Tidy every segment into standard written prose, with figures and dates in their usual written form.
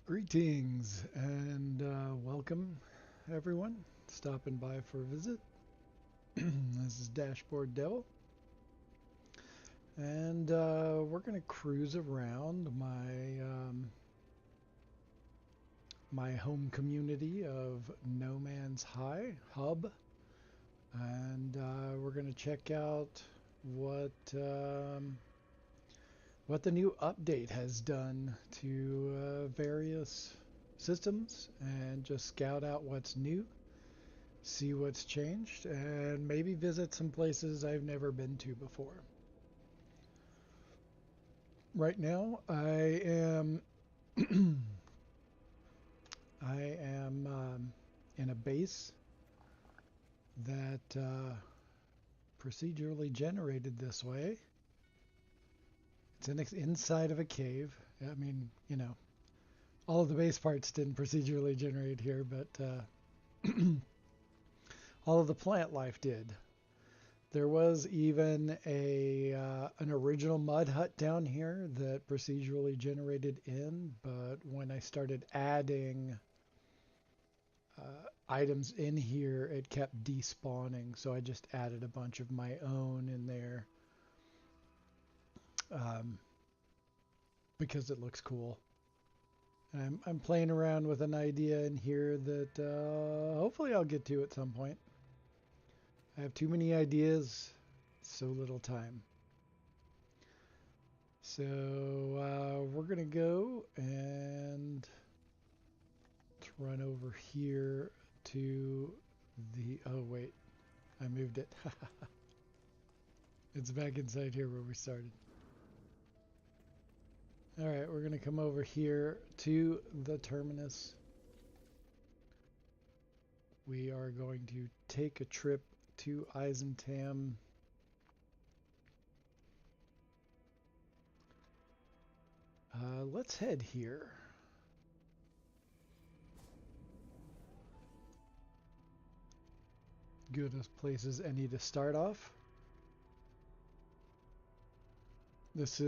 Greetings and welcome, everyone, stopping by for a visit. This is Dashboard Devil, and we're going to cruise around my home community of No Man's High Hub, and we're going to check out what what the new update has done to various systems, and just scout out what's new, see what's changed, and maybe visit some places I've never been to before. Right now, I am in a base that procedurally generated this way. It's inside of a cave. I mean, all of the base parts didn't procedurally generate here, but all of the plant life did. There was even an original mud hut down here that procedurally generated in, but when I started adding items in here, it kept despawning, so I just added a bunch of my own in there um, because it looks cool. And I'm playing around with an idea in here that hopefully I'll get to at some point. I have too many ideas, so little time. So we're going to go and let's run over here to the... Oh, wait. I moved it. It's back inside here where we started. Alright, we're going to come over here to the terminus. We are going to take a trip to Eissentam. Let's head here. Good as places any to start off. This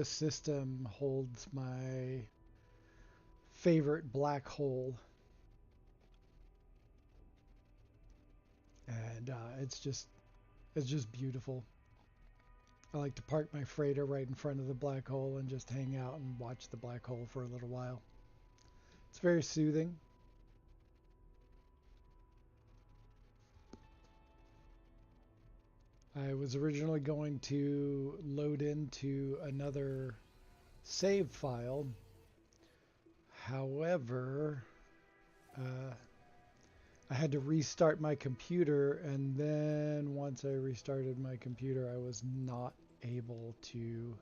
system holds my favorite black hole, and it's just beautiful. I like to park my freighter right in front of the black hole and just hang out and watch the black hole for a little while. It's very soothing. I was originally going to load into another save file. However, I had to restart my computer, and then once I restarted my computer, I was not able to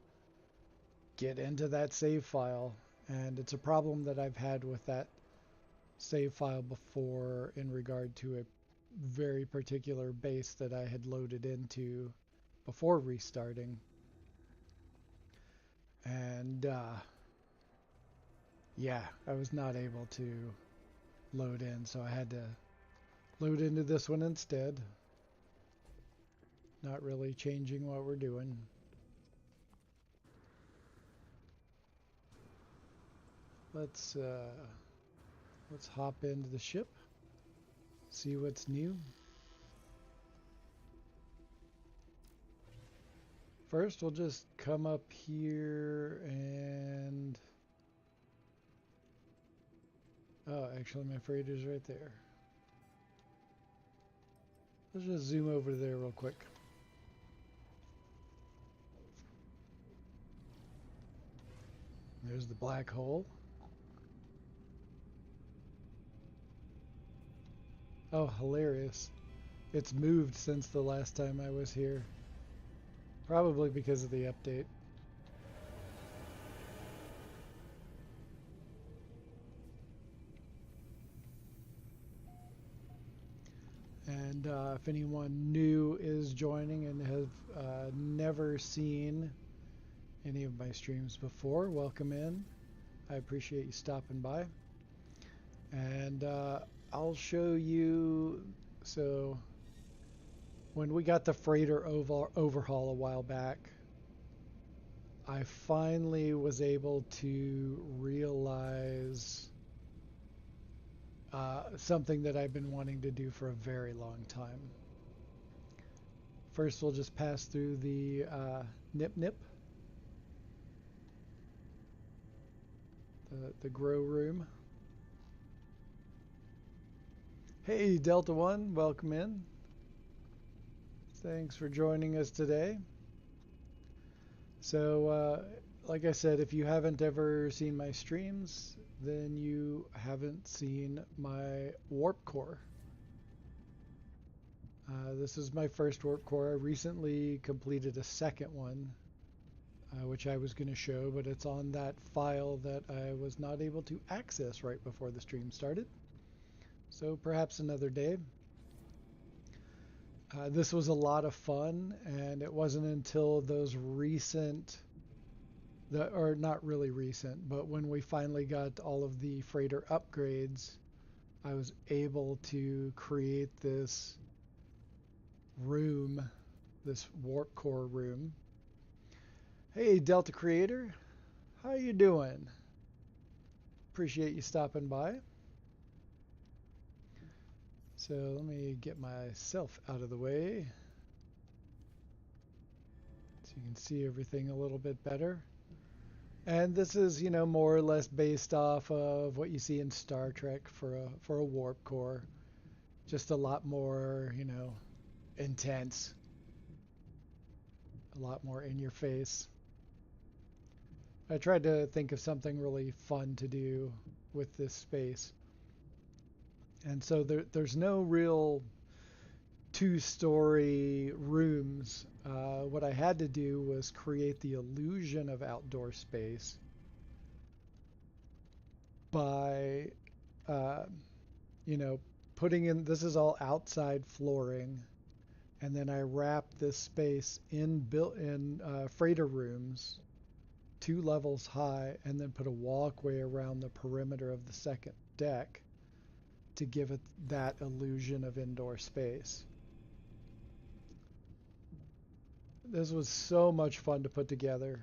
get into that save file. And it's a problem that I've had with that save file before in regard to a very particular base that I had loaded into before restarting. And yeah, I was not able to load in, so I had to load into this one instead. Not really changing what we're doing. Let's hop into the ship, see what's new. First, we'll just come up here and... Oh, actually my freighter's right there. Let's just zoom over there real quick. There's the black hole. Oh, hilarious. It's moved since the last time I was here. Probably because of the update. And if anyone new is joining and have never seen any of my streams before, welcome in. I appreciate you stopping by. And I'll show you... So when we got the freighter overhaul a while back, I finally was able to realize something that I've been wanting to do for a very long time. First, we'll just pass through the nip nip, the grow room. Hey, Delta One, welcome in. Thanks for joining us today. So, like I said, if you haven't ever seen my streams, then you haven't seen my warp core. This is my first warp core. I recently completed a second one, which I was going to show, but it's on that file that I was not able to access right before the stream started. So perhaps another day. This was a lot of fun, and it wasn't until those recent, or not really recent, but when we finally got all of the freighter upgrades, I was able to create this room, this warp core room. Hey, Delta Creator, how you doing? Appreciate you stopping by. So let me get myself out of the way so you can see everything a little bit better. And this is, you know, more or less based off of what you see in Star Trek for a warp core. Just a lot more, you know, intense. A lot more in your face. I tried to think of something really fun to do with this space. And so there's no real two-story rooms. What I had to do was create the illusion of outdoor space by, you know, putting in, this is all outside flooring, and then I wrapped this space in built-in freighter rooms, 2 levels high, and then put a walkway around the perimeter of the second deck to give it that illusion of indoor space. This was so much fun to put together.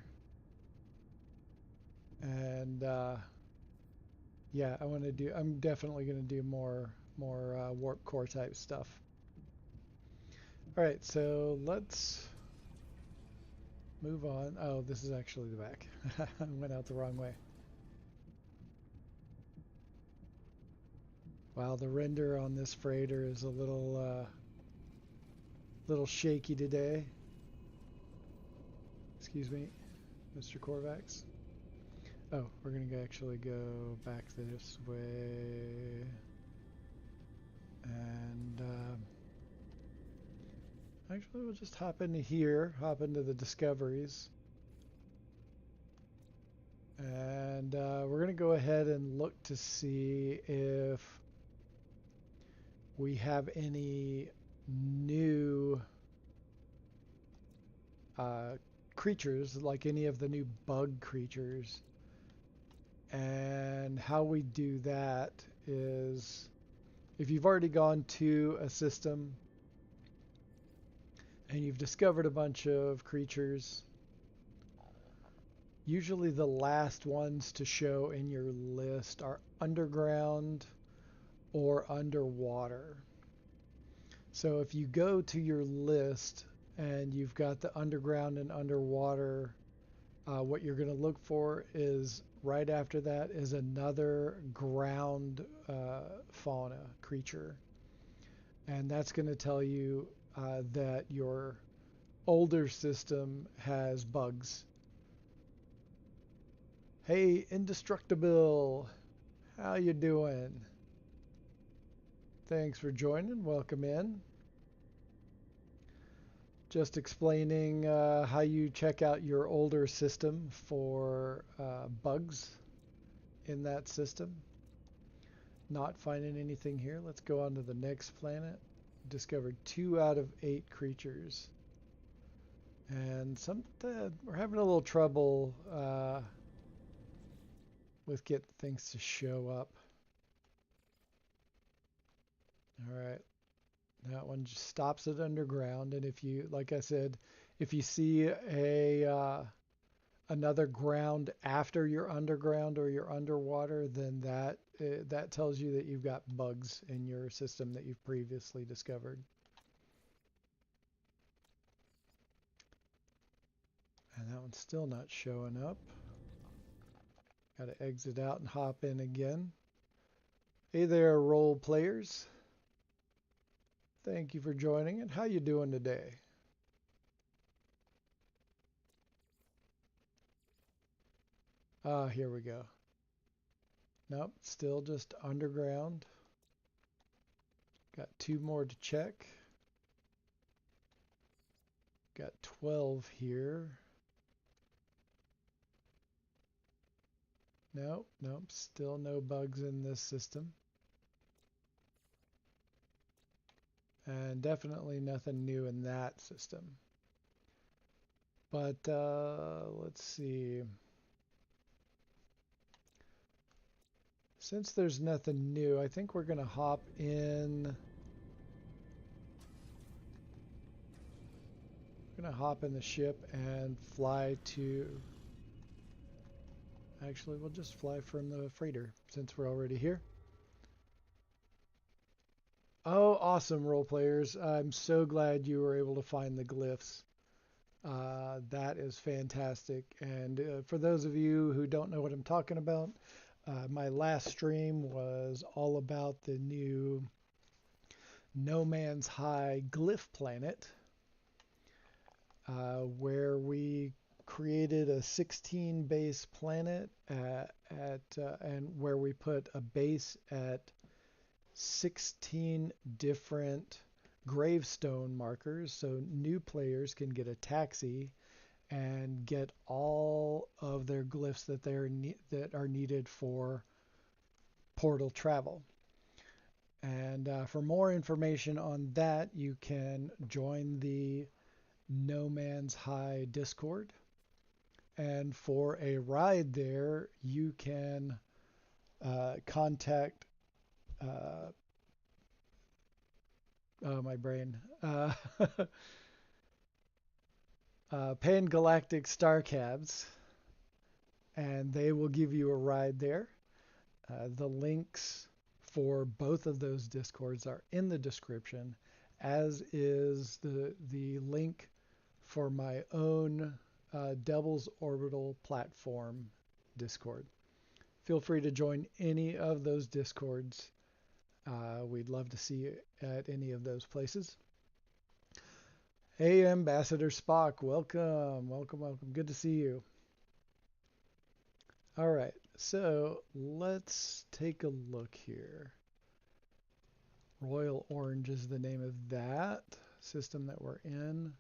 And yeah, I'm definitely going to do more warp core type stuff. All right, so let's move on. Oh, this is actually the back. I went out the wrong way. Wow, the render on this freighter is a little shaky today. Excuse me, Mr. Korvax. Oh, we're gonna actually go back this way, and actually we'll just hop into here, hop into the discoveries, and we're gonna go ahead and look to see if we have any new creatures, like any of the new bug creatures. And how we do that is, if you've already gone to a system and you've discovered a bunch of creatures, usually the last ones to show in your list are underground or underwater. So if you go to your list and you've got the underground and underwater, what you're going to look for is right after that is another ground fauna creature. And that's going to tell you that your older system has bugs. Hey, Indestructible, how you doing? Thanks for joining. Welcome in. Just explaining how you check out your older system for bugs in that system. Not finding anything here. Let's go on to the next planet. Discovered 2 out of 8 creatures. And we're having a little trouble with getting things to show up. All right. That one just stops it underground, and if you, like I said, if you see a another ground after you're underground or you're underwater, then that tells you that you've got bugs in your system that you've previously discovered. And that one's still not showing up. Got to exit out and hop in again. Hey there, role players. Thank you for joining it. How you doing today? Ah, here we go. Nope, still just underground. Got 2 more to check. Got 12 here. Nope, nope, still no bugs in this system. And definitely nothing new in that system. But let's see. Since there's nothing new, I think we're going to hop in. We're going to hop in the ship and fly to... Actually, we'll just fly from the freighter since we're already here. Oh, awesome, role players. I'm so glad you were able to find the glyphs. That is fantastic. And for those of you who don't know what I'm talking about, my last stream was all about the new No Man's High glyph planet, where we created a 16 base planet and where we put a base at 16 different gravestone markers, so new players can get a taxi and get all of their glyphs that that are needed for portal travel. And for more information on that, you can join the No Man's High Discord. And for a ride there, you can contact oh, my brain. Pan Galactic Star Cabs, and they will give you a ride there. The links for both of those discords are in the description, as is the link for my own Devil's Orbital platform Discord. Feel free to join any of those discords. We'd love to see you at any of those places. Hey, Ambassador Spock, welcome, welcome, welcome. Good to see you. All right, so let's take a look here. Royal Orange is the name of that system that we're in.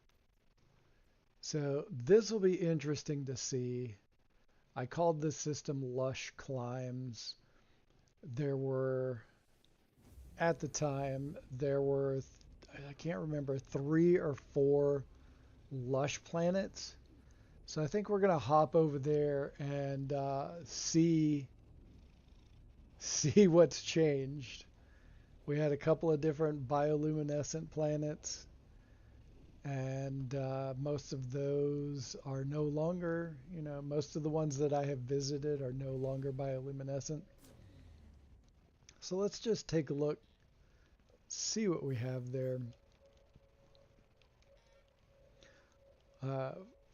So this will be interesting to see. I called this system Lush Climbs. There were, at the time, there were, I can't remember, 3 or 4 lush planets. So I think we're going to hop over there and see what's changed. We had a couple of different bioluminescent planets, and most of those are no longer, most of the ones that I have visited are no longer bioluminescent. So let's just take a look, see what we have there.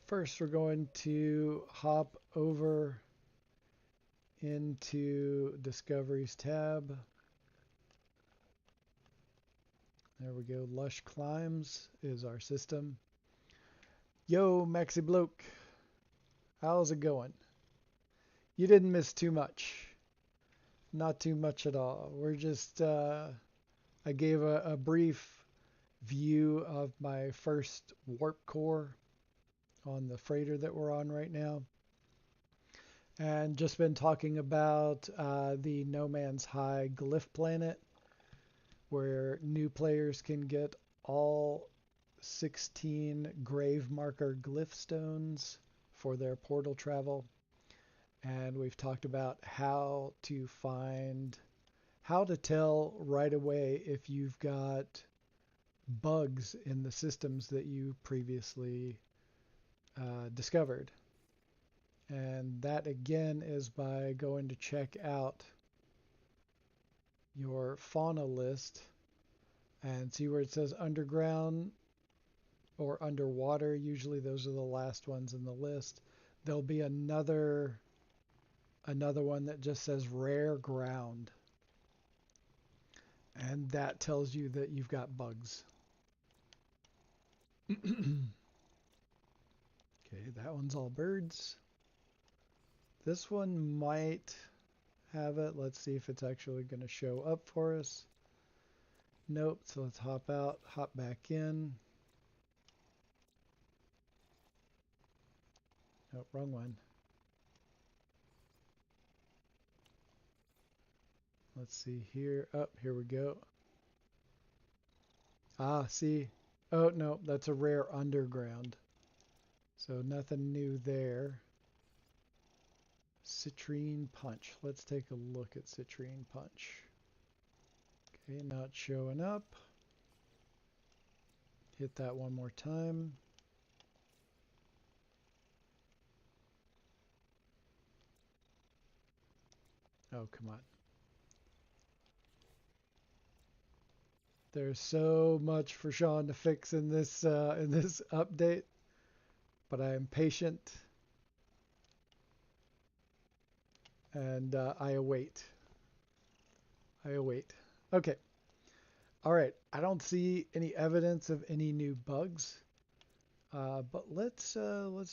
First, we're going to hop over into Discoveries tab. There we go. Lush Climbs is our system. Yo, Maxi Bloke. How's it going? You didn't miss too much. Not too much at all. We're just, I gave a brief view of my first warp core on the freighter that we're on right now. And just been talking about the No Man's High glyph planet, where new players can get all 16 grave marker glyph stones for their portal travel. And we've talked about how to tell right away if you've got bugs in the systems that you previously discovered. And that again is by going to check out your fauna list and see where it says underground or underwater. Usually those are the last ones in the list. There'll be another one that just says rare ground. And that tells you that you've got bugs. Okay, that one's all birds. This one might have it. Let's see if it's actually going to show up for us. Nope, so let's hop out, hop back in. Nope, wrong one. Let's see here. Oh, here we go. Ah, see. Oh, no, that's a rare underground. So nothing new there. Citrine punch. Let's take a look at citrine punch. Okay, not showing up. Hit that one more time. Oh, come on. There's so much for Sean to fix in this update, but I am patient and I await. Okay. All right. I don't see any evidence of any new bugs, but let's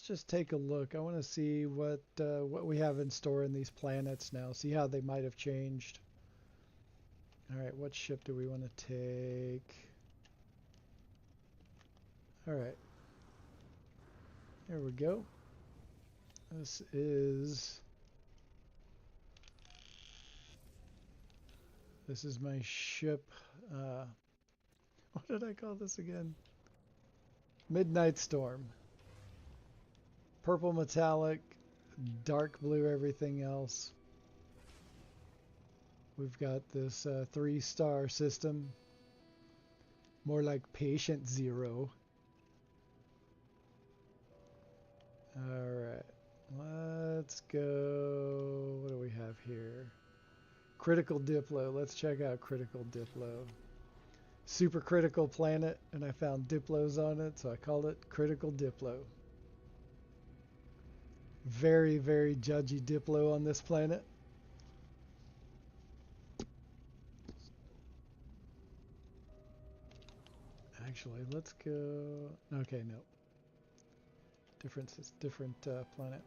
just take a look. I want to see what we have in store in these planets now. See how they might have changed. All right. What ship do we want to take? All right. Here we go. This is my ship. What did I call this again? Midnight Storm. Purple metallic, dark blue everything else. We've got this 3-star system. More like Patient Zero. Alright. Let's go. What do we have here? Critical Diplo. Let's check out Critical Diplo. Super critical planet, and I found Diplos on it, so I called it Critical Diplo. Very, very judgy Diplo on this planet. Actually, let's go... Okay, no. Different planet.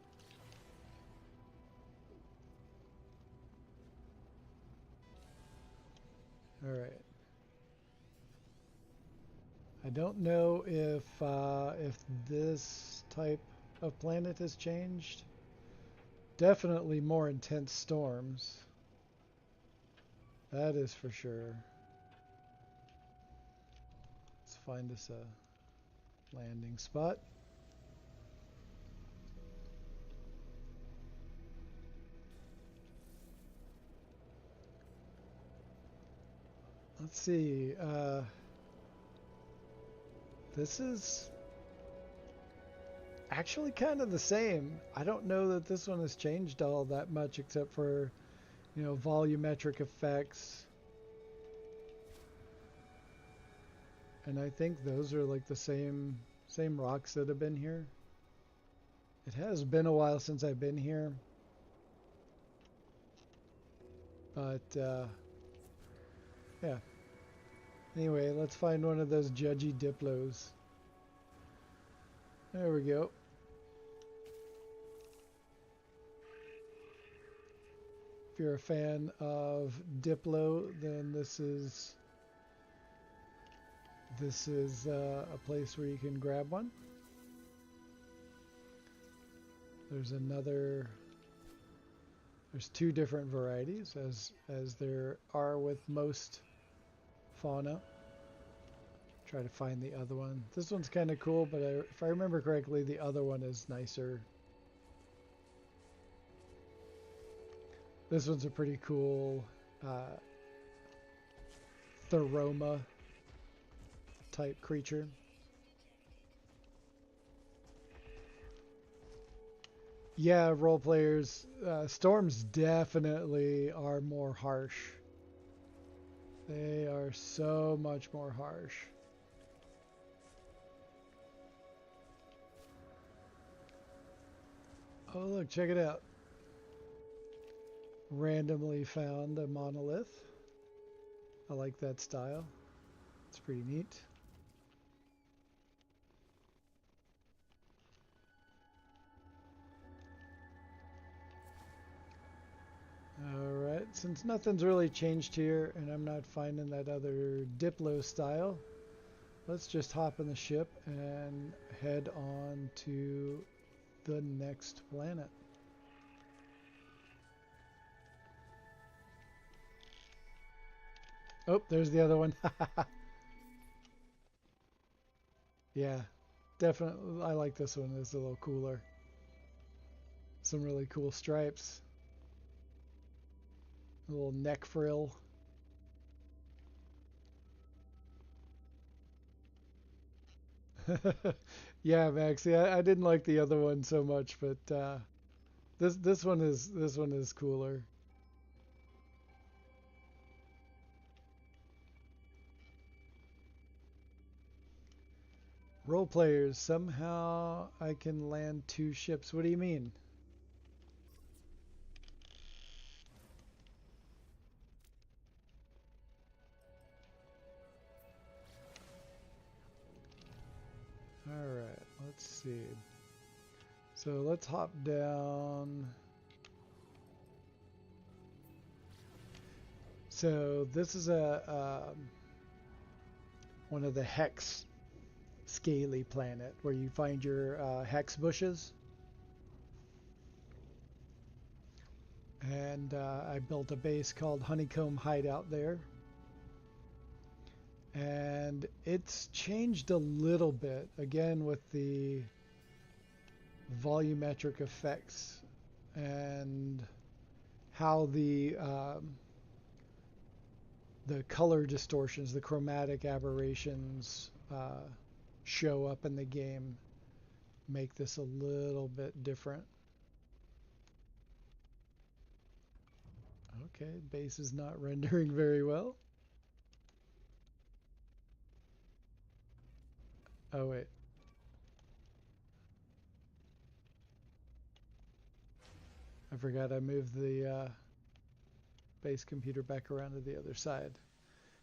Alright. I don't know if this type of planet has changed. Definitely more intense storms. That is for sure. Let's find us a landing spot. Let's see. This is actually kind of the same. I don't know that this one has changed all that much except for, you know, volumetric effects. And I think those are like the same rocks that have been here. It has been a while since I've been here. But yeah. Anyway, let's find one of those judgy Diplos. There we go. If you're a fan of Diplo, then this is a place where you can grab one. There's two different varieties, as there are with most fauna. Try to find the other one. This one's kind of cool, but if I remember correctly, the other one is nicer. This one's a pretty cool Theroma type creature. Yeah, role players, storms definitely are more harsh. They are so much more harsh. Oh, look, check it out. Randomly found a monolith. I like that style. It's pretty neat. Alright, since nothing's really changed here and I'm not finding that other Diplo style, let's just hop in the ship and head on to the next planet. Oh, there's the other one. Yeah, definitely. I like this one. It's a little cooler. Some really cool stripes. A little neck frill. Yeah, Maxie. I didn't like the other one so much, but this one is cooler. Role players. Somehow I can land 2 ships. What do you mean? All right. Let's see. So let's hop down. So this is one of the hex scaly planet where you find your hex bushes. And I built a base called Honeycomb Hideout there. And it's changed a little bit, again with the volumetric effects and how the color distortions, the chromatic aberrations show up in the game, make this a little bit different. Okay, base is not rendering very well. Oh wait. I forgot I moved the base computer back around to the other side.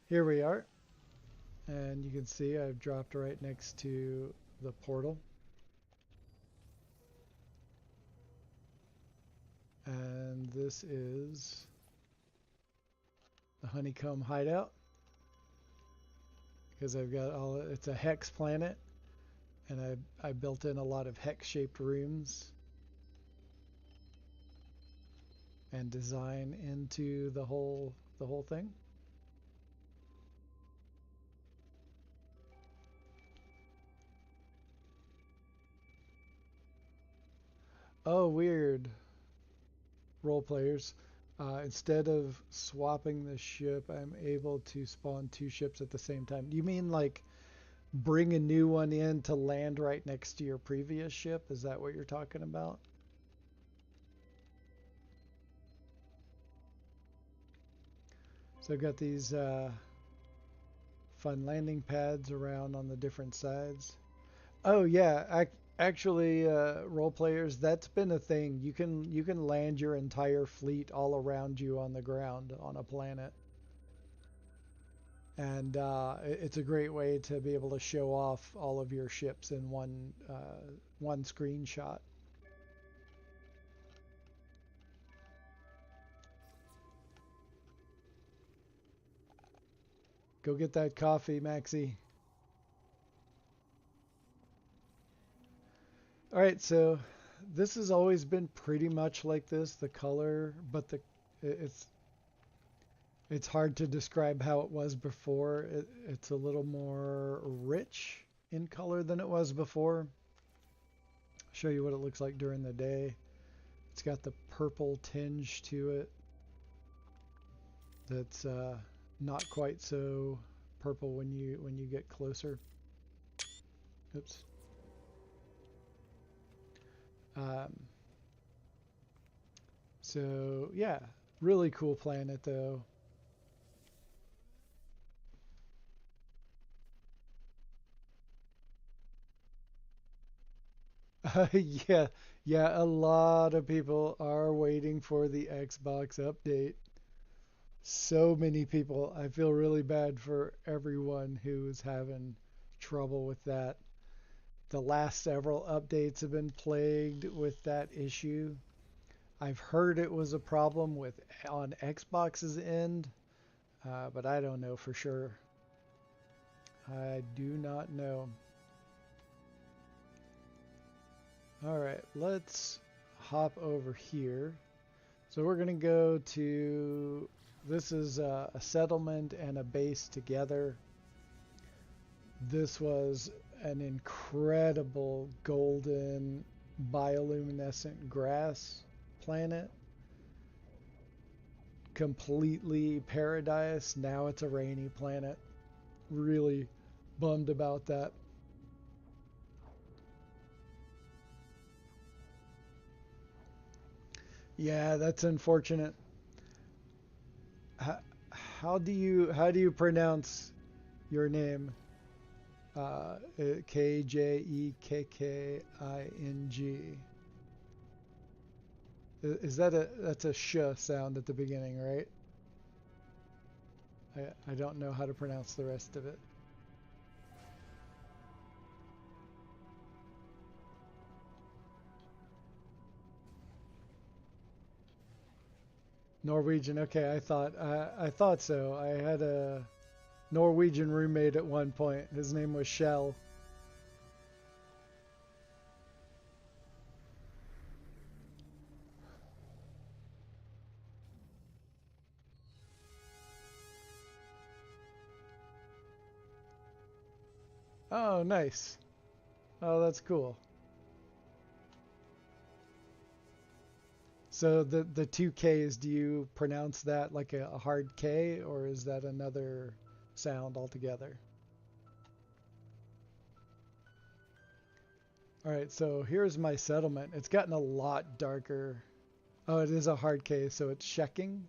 Here we are. And you can see I've dropped right next to the portal. And this is the Honeycomb Hideout. Because I've got it's a hex planet. And I built in a lot of hex-shaped rooms and design into the whole thing. Oh, weird. Role players. Instead of swapping the ship, I'm able to spawn 2 ships at the same time. You mean like bring a new one in to land right next to your previous ship? Is that what you're talking about? So I've got these fun landing pads around on the different sides. Oh yeah, actually, role players, that's been a thing. You can land your entire fleet all around you on the ground on a planet, and it's a great way to be able to show off all of your ships in one screenshot. Go get that coffee, Maxie. All right, so this has always been pretty much like this, the color, but it's it's hard to describe how it was before. It's a little more rich in color than it was before. I'll show you what it looks like during the day. It's got the purple tinge to it that's not quite so purple when you get closer. Oops. Um, So yeah, really cool planet though. Yeah, yeah, a lot of people are waiting for the Xbox update. So many people. I feel really bad for everyone who's having trouble with that. The last several updates have been plagued with that issue. I've heard it was a problem with on Xbox's end, but I don't know for sure. I do not know. All right, let's hop over here. So we're going to go to, this is a settlement and a base together. This was an incredible golden bioluminescent grass planet. Completely paradise. Now it's a rainy planet. Really bummed about that. Yeah, that's unfortunate. How, how do you pronounce your name? Kjekking. Is that that's a sh sound at the beginning, right? I don't know how to pronounce the rest of it. Norwegian. Okay, I thought so. I had a Norwegian roommate at one point. His name was Shell. Oh, nice. Oh, that's cool. So the two Ks, do you pronounce that like a hard K, or is that another sound altogether? All right, so here's my settlement. It's gotten a lot darker. Oh, it is a hard K, so it's checking.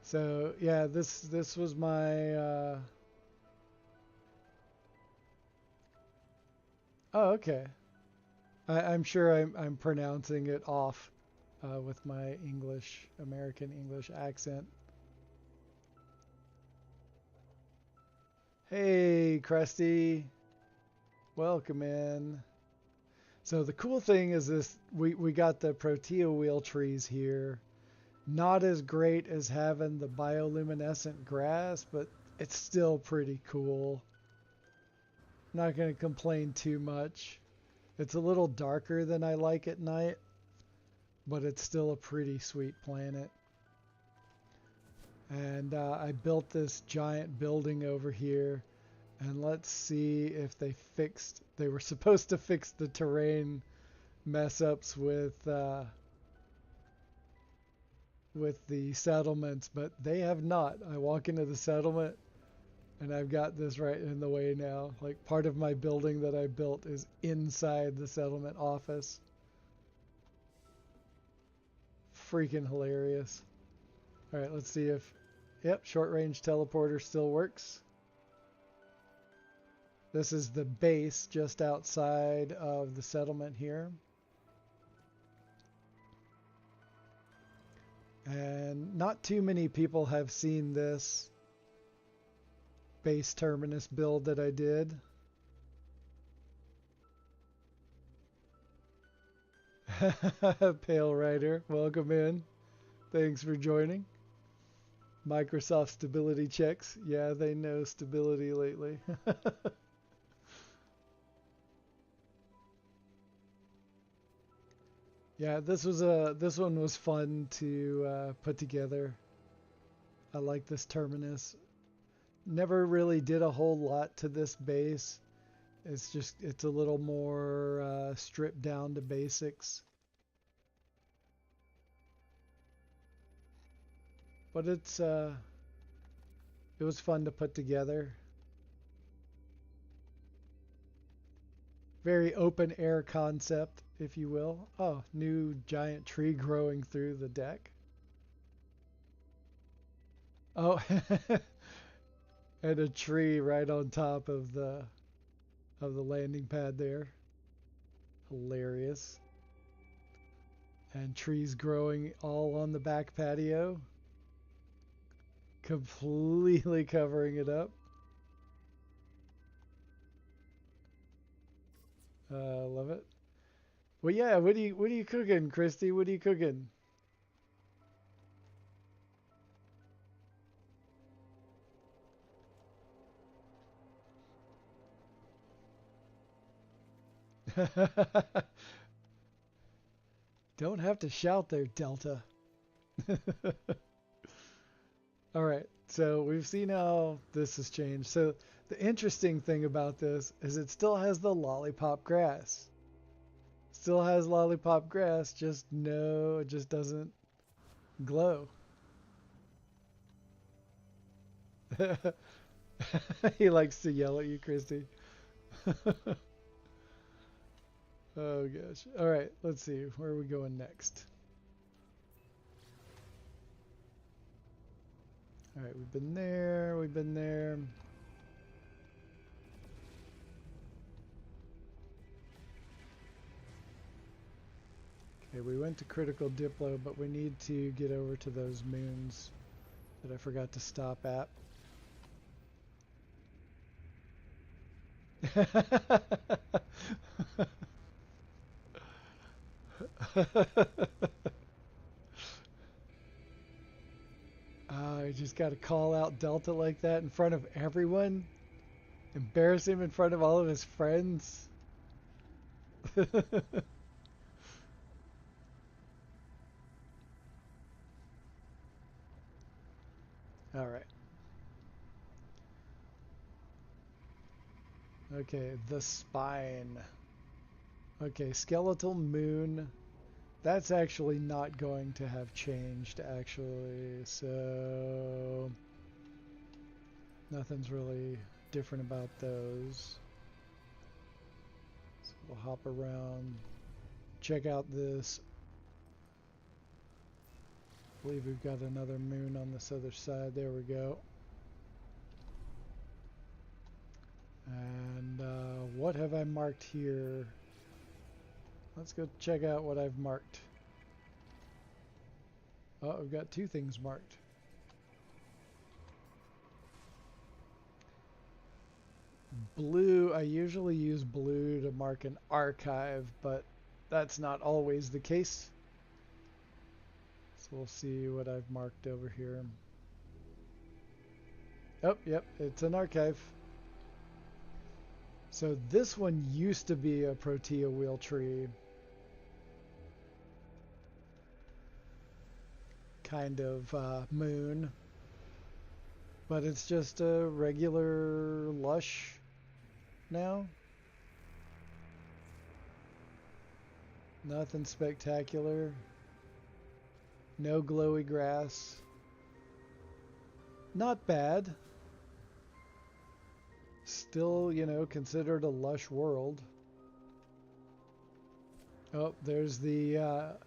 So yeah, this was my oh, okay. I'm sure I'm pronouncing it off with my English, American English accent. Hey, Krusty, welcome in. So the cool thing is this: we got the Protea wheel trees here. Not as great as having the bioluminescent grass, but it's still pretty cool. Not going to complain too much. It's a little darker than I like at night, but it's still a pretty sweet planet. And I built this giant building over here, and let's see if they were supposed to fix the terrain mess ups with the settlements, but they have not. I walk into the settlement and I've got this right in the way now. Like part of my building that I built is inside the settlement office. Freaking hilarious. All right, let's see if, yep, short range teleporter still works. This is the base just outside of the settlement here. And not too many people have seen this base terminus build that I did. Pale Rider, welcome in. Thanks for joining. Microsoft stability checks. Yeah, they know stability lately. Yeah, this one was fun to put together. I like this terminus. Never really did a whole lot to this base. It's a little more stripped down to basics. But it was fun to put together. Very open air concept, if you will. Oh, new giant tree growing through the deck. Oh, and a tree right on top of the landing pad there. Hilarious. And trees growing all on the back patio, completely covering it up. Love it. Well, yeah. What are you cooking, Christy? What are you cooking? Don't have to shout there, Delta. All right. So we've seen how this has changed. So the interesting thing about this is it still has the lollipop grass. Still has lollipop grass, just no, it just doesn't glow. He likes to yell at you, Christy. Oh gosh. All right, let's see. Where are we going next? All right, we've been there. We've been there. Okay, we went to critical Diplo, but we need to get over to those moons that I forgot to stop at. I just got to call out Delta like that in front of everyone. Embarrass him in front of all of his friends. All right. Okay, the spine. Okay, skeletal moon. That's actually not going to have changed, actually. So, nothing's really different about those. So we'll hop around. Check out this. I believe we've got another moon on this other side. There we go. And what have I marked here? Let's go check out what I've marked. Oh, I've got two things marked. Blue, I usually use blue to mark an archive, but that's not always the case. So we'll see what I've marked over here. Oh, yep, it's an archive. So this one used to be a Protea wheel tree. Kind of moon. But it's just a regular lush now. Nothing spectacular. No glowy grass. Not bad. Still, you know, considered a lush world. Oh, there's the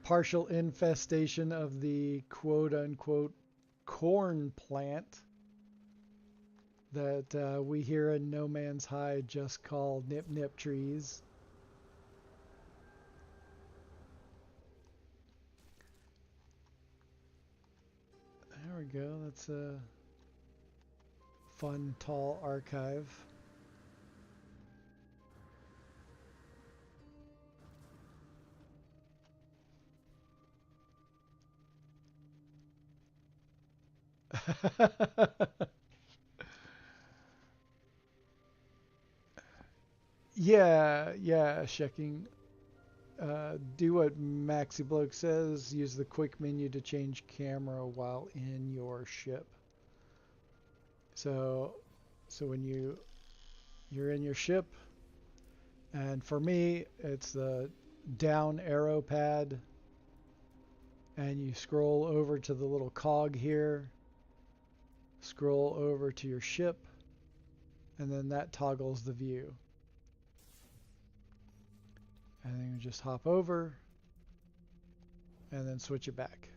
partial infestation of the quote-unquote corn plant that we here in No Man's High just call nip-nip trees. There we go. That's a fun, tall archive. Yeah, checking. Do what Maxi Bloke says. Use the quick menu to change camera while in your ship. So when you're in your ship, and for me, it's the down arrow pad, and you scroll over to the little cog here, scroll over to your ship, and then that toggles the view. And then you just hop over and then switch it back.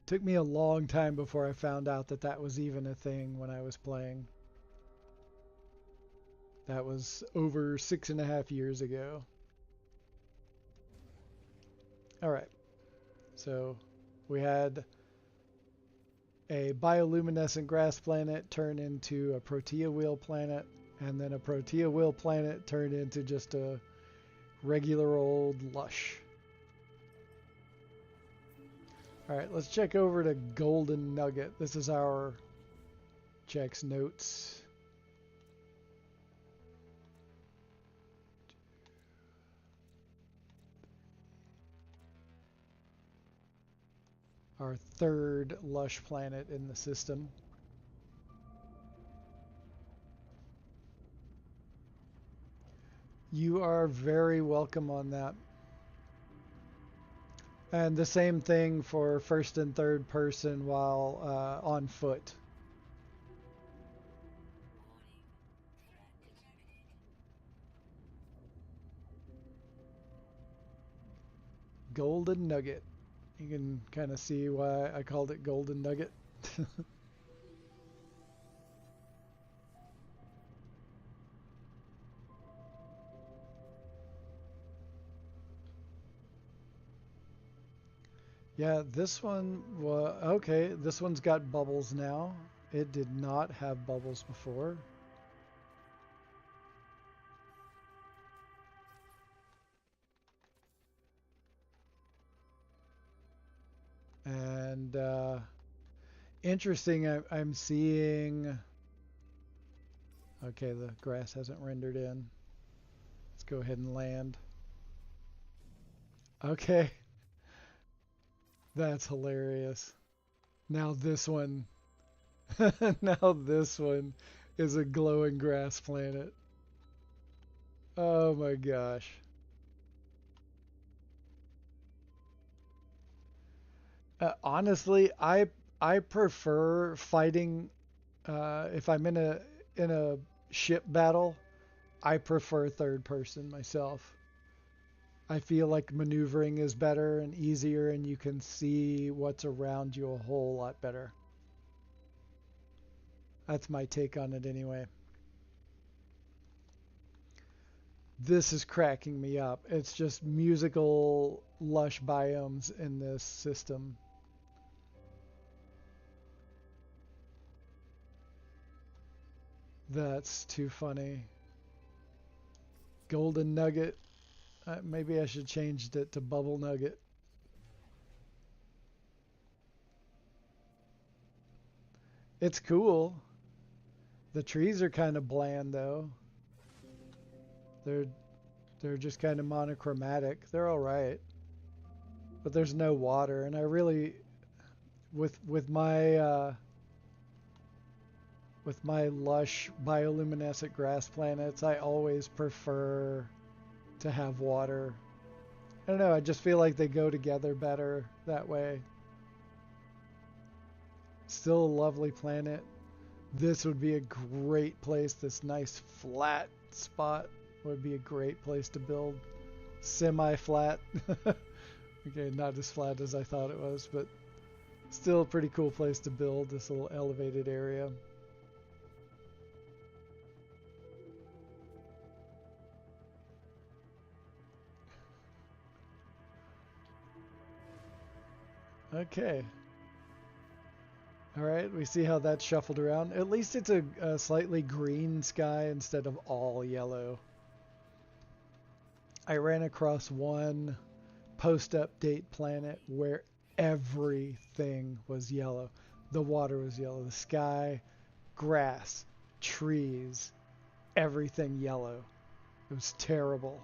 Took me a long time before I found out that that was even a thing when I was playing. That was over 6.5 years ago. Alright, so we had a bioluminescent grass planet turn into a protea wheel planet, and then a protea wheel planet turned into just a regular old lush. Alright, let's check over to Golden Nugget. This is our checks notes. Our third lush planet in the system. You are very welcome on that. And the same thing for first and third person while on foot. Golden Nugget. You can kind of see why I called it Golden Nugget. Yeah, this one was okay. This one's got bubbles now. It did not have bubbles before. And interesting, I'm seeing. Okay, the grass hasn't rendered in. Let's go ahead and land. Okay. That's hilarious. Now this one. Now this one is a glowing grass planet. Oh my gosh. Honestly, I prefer fighting if I'm in a ship battle. I prefer third person myself. I feel like maneuvering is better and easier, and you can see what's around you a whole lot better. That's my take on it anyway. This is cracking me up. It's just musical, lush biomes in this system. That's too funny. Golden Nugget. Maybe I should change it to Bubble Nugget. It's cool. The trees are kind of bland though. They're just kind of monochromatic. They're all right. But there's no water, and I really with my lush bioluminescent grass planets, I always prefer to have water. I don't know, I just feel like they go together better that way. Still a lovely planet. This would be a great place. This nice flat spot would be a great place to build. Semi-flat. Okay, not as flat as I thought it was, but still a pretty cool place to build this little elevated area. Okay. All right, we see how that's shuffled around. At least it's a slightly green sky instead of all yellow. I ran across one post-update planet where everything was yellow. The water was yellow, the sky, grass, trees, everything yellow. It was terrible.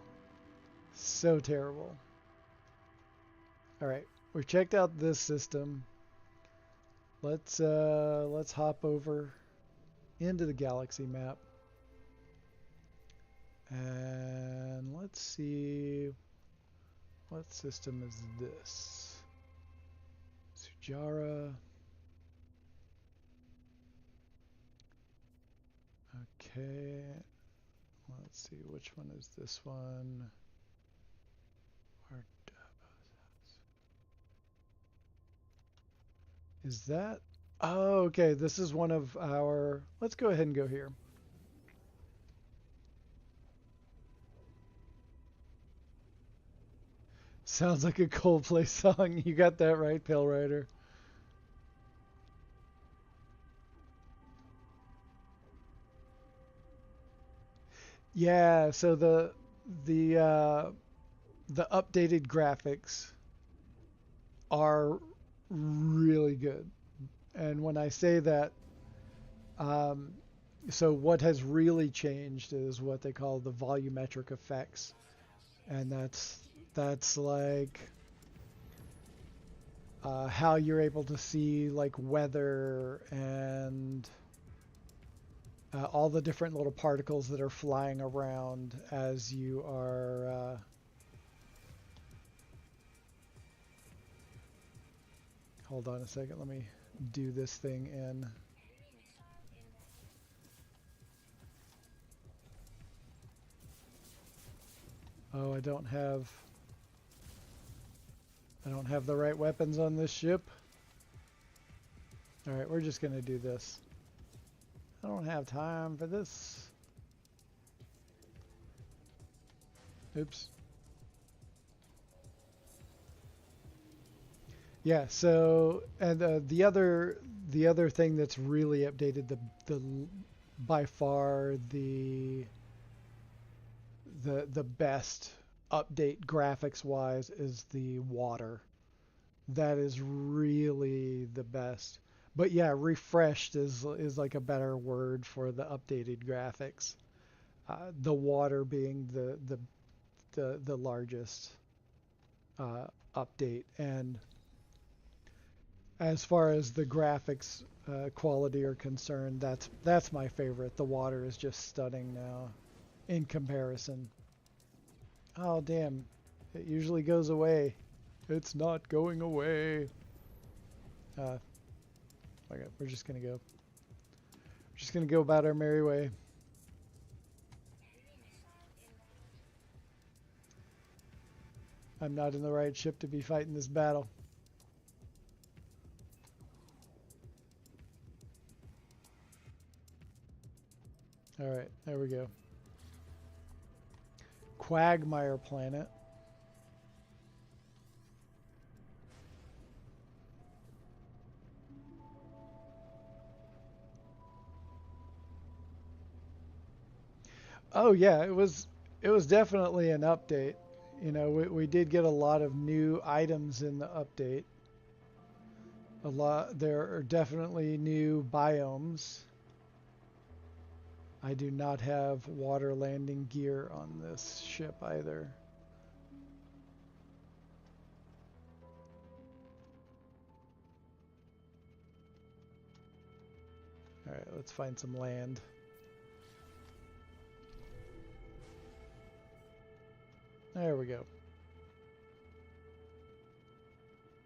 So terrible. All right, we checked out this system. Let's hop over into the galaxy map. And let's see, what system is this? Sujara. Okay, let's see, which one is this one? Is that? Oh, okay, this is one of our, let's go ahead and go here. Sounds like a Coldplay song. You got that right, Pale Rider. Yeah, so the uh, the updated graphics are really good. And when I say that, um, so what has really changed is what they call the volumetric effects, and that's like how you're able to see like weather and all the different little particles that are flying around as you are. Hold on a second. Let me do this thing in. Oh, I don't have the right weapons on this ship. All right, we're just gonna do this. I don't have time for this. Oops. Yeah. So, and the other thing that's really updated the by far the best update graphics wise is the water. That is really the best. But yeah, refreshed is like a better word for the updated graphics. The water being the largest uh, update, and as far as the graphics quality are concerned, that's my favorite. The water is just stunning now in comparison. Oh damn! It usually goes away. It's not going away. Uh, okay, we're just gonna go. We're just gonna go about our merry way. I'm not in the right ship to be fighting this battle. All right, there we go. Quagmire planet. Oh yeah, it was definitely an update. You know, we did get a lot of new items in the update. A lot there are definitely new biomes. I do not have water landing gear on this ship either. All right, let's find some land. There we go.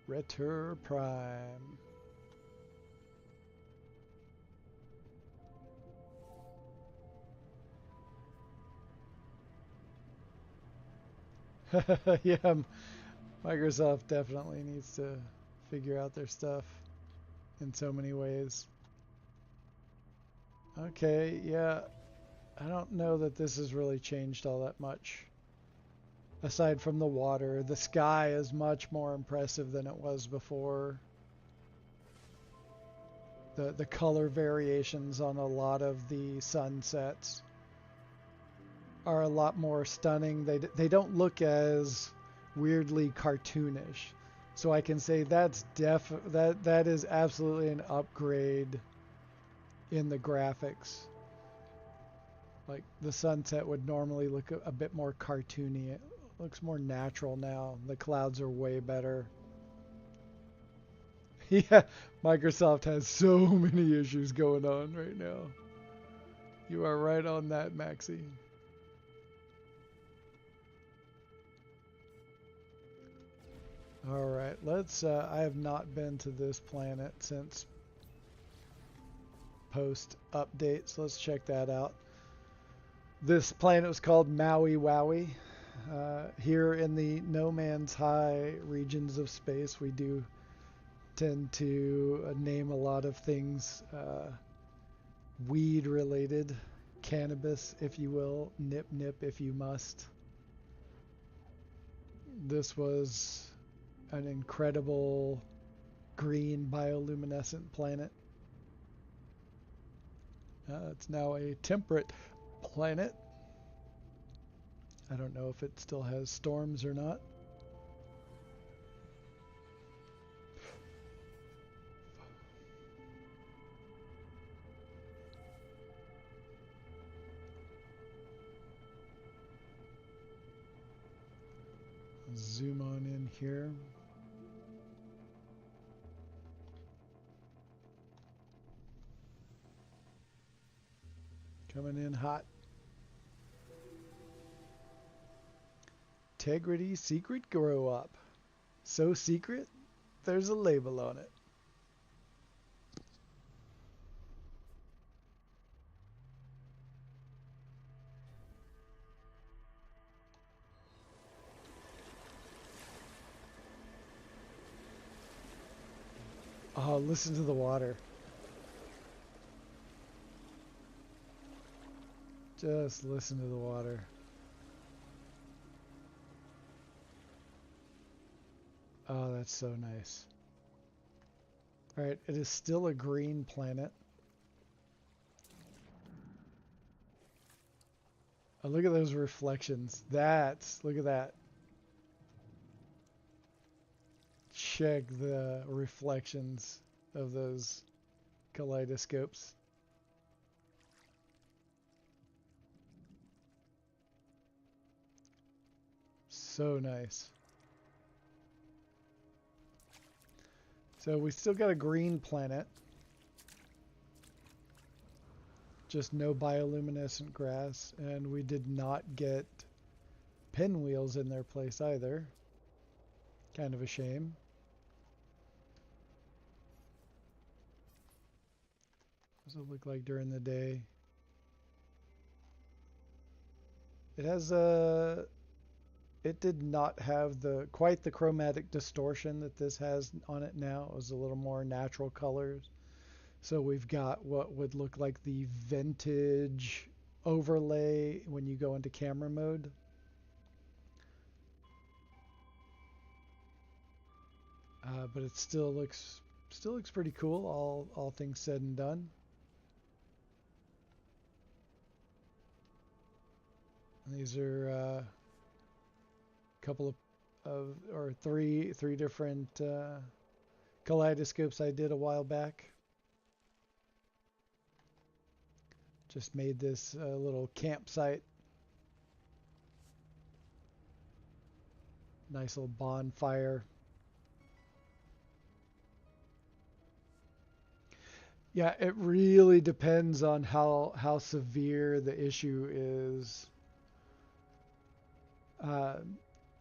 Retur Prime. Yeah, Microsoft definitely needs to figure out their stuff in so many ways. Okay, yeah, I don't know that this has really changed all that much. Aside from the water, the sky is much more impressive than it was before. The color variations on a lot of the sunsets are a lot more stunning. They don't look as weirdly cartoonish. So I can say that is absolutely an upgrade in the graphics. Like the sunset would normally look a bit more cartoony. It looks more natural now. The clouds are way better. Yeah, Microsoft has so many issues going on right now. You are right on that, Maxi. All right, let's. I have not been to this planet since post-update, so let's check that out. This planet was called Maui Wowie. Here in the No Man's High regions of space, we do tend to name a lot of things weed-related, cannabis, if you will, nip if you must. This was an incredible green bioluminescent planet. It's now a temperate planet. I don't know if it still has storms or not. Zoom on in here. Coming in hot. Integrity secret grow up. So secret, there's a label on it. Oh, listen to the water. Just listen to the water. Oh, that's so nice. Alright, it is still a green planet. Oh, look at those reflections. Look at that. Check the reflections of those kaleidoscopes. So nice. So we still got a green planet. Just no bioluminescent grass, and we did not get pinwheels in their place either. Kind of a shame. What does it look like during the day? It has a... It did not have quite the chromatic distortion that this has on it now. It was a little more natural colors. So we've got what would look like the vintage overlay when you go into camera mode. But it still looks pretty cool, all things said and done. And these are a couple or three different kaleidoscopes I did a while back. Just made this little campsite. Nice little bonfire. Yeah, it really depends on how severe the issue is.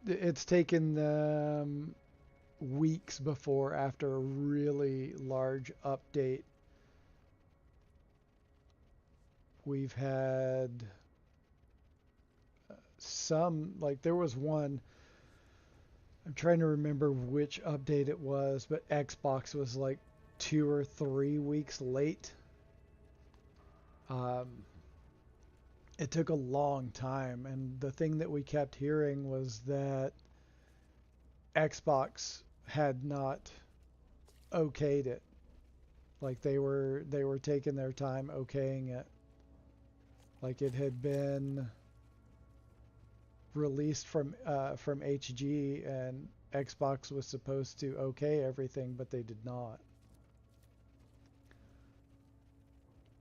It's taken them weeks after a really large update. We've had some, like there was one, I'm trying to remember which update it was, but Xbox was like 2 or 3 weeks late. It took a long time, and the thing that we kept hearing was that Xbox had not okayed it. Like they were taking their time okaying it. Like it had been released from HG, and Xbox was supposed to okay everything, but they did not.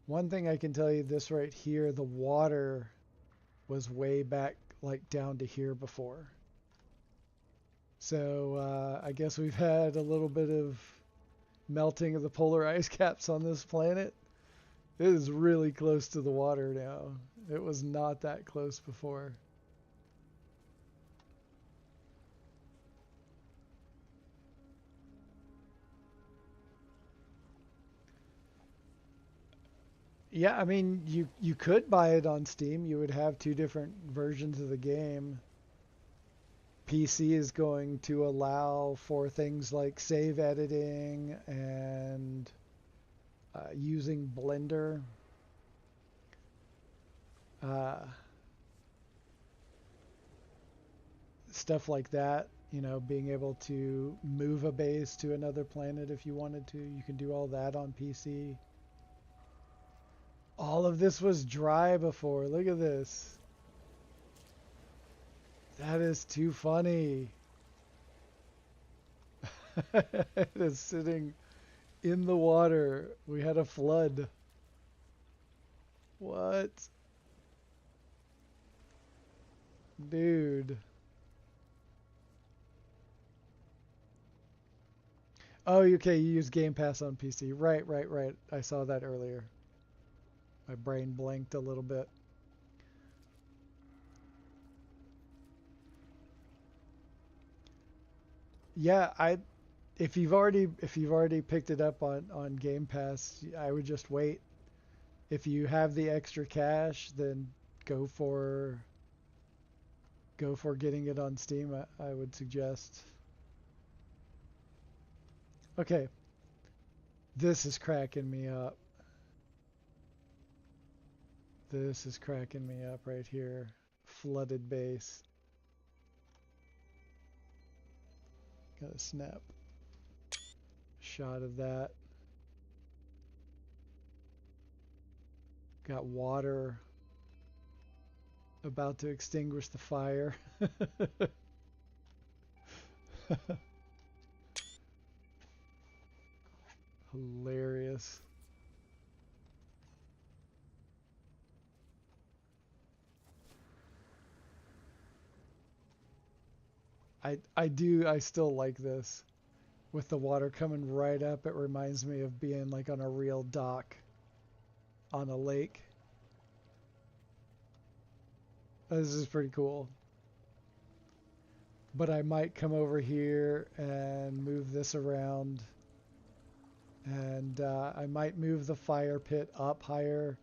One thing I can tell you, this right here, the water was way back like down to here before. So I guess we've had a little bit of melting of the polar ice caps on this planet. It is really close to the water now. It was not that close before. Yeah, I mean, you could buy it on Steam. You would have two different versions of the game. PC is going to allow for things like save editing and using Blender, uh, stuff like that. You know, being able to move a base to another planet if you wanted to. You can do all that on PC. All of this was dry before. Look at this. That is too funny. It is sitting in the water. We had a flood. What? Dude. Oh, okay, you use Game Pass on PC. Right, right, right. I saw that earlier. My brain blanked a little bit. Yeah, I if you've already picked it up on Game Pass, I would just wait. If you have the extra cash, then go for go for getting it on Steam. I would suggest. Okay, this is cracking me up. This is cracking me up right here. Flooded base. Got a snap shot of that. Got water about to extinguish the fire. Hilarious. I still like this. With the water coming right up, it reminds me of being like on a real dock on a lake. This is pretty cool. But I might come over here and move this around. And I might move the fire pit up higher.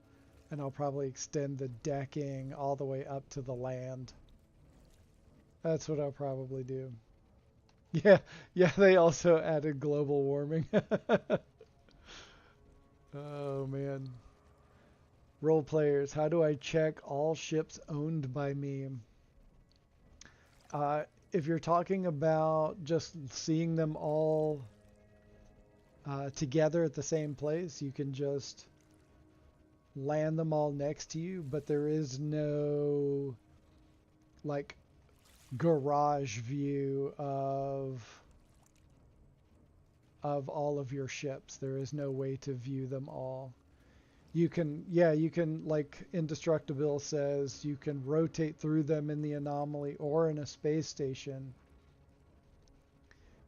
And I'll probably extend the decking all the way up to the land. That's what I'll probably do. Yeah, yeah, they also added global warming. Oh man. Role players, how do I check all ships owned by me? Uh, if you're talking about just seeing them all together at the same place, you can just land them all next to you, but there is no like garage view of all of your ships. There is no way to view them all. You can, yeah, you can, like Indestructible says, you can rotate through them in the anomaly or in a space station.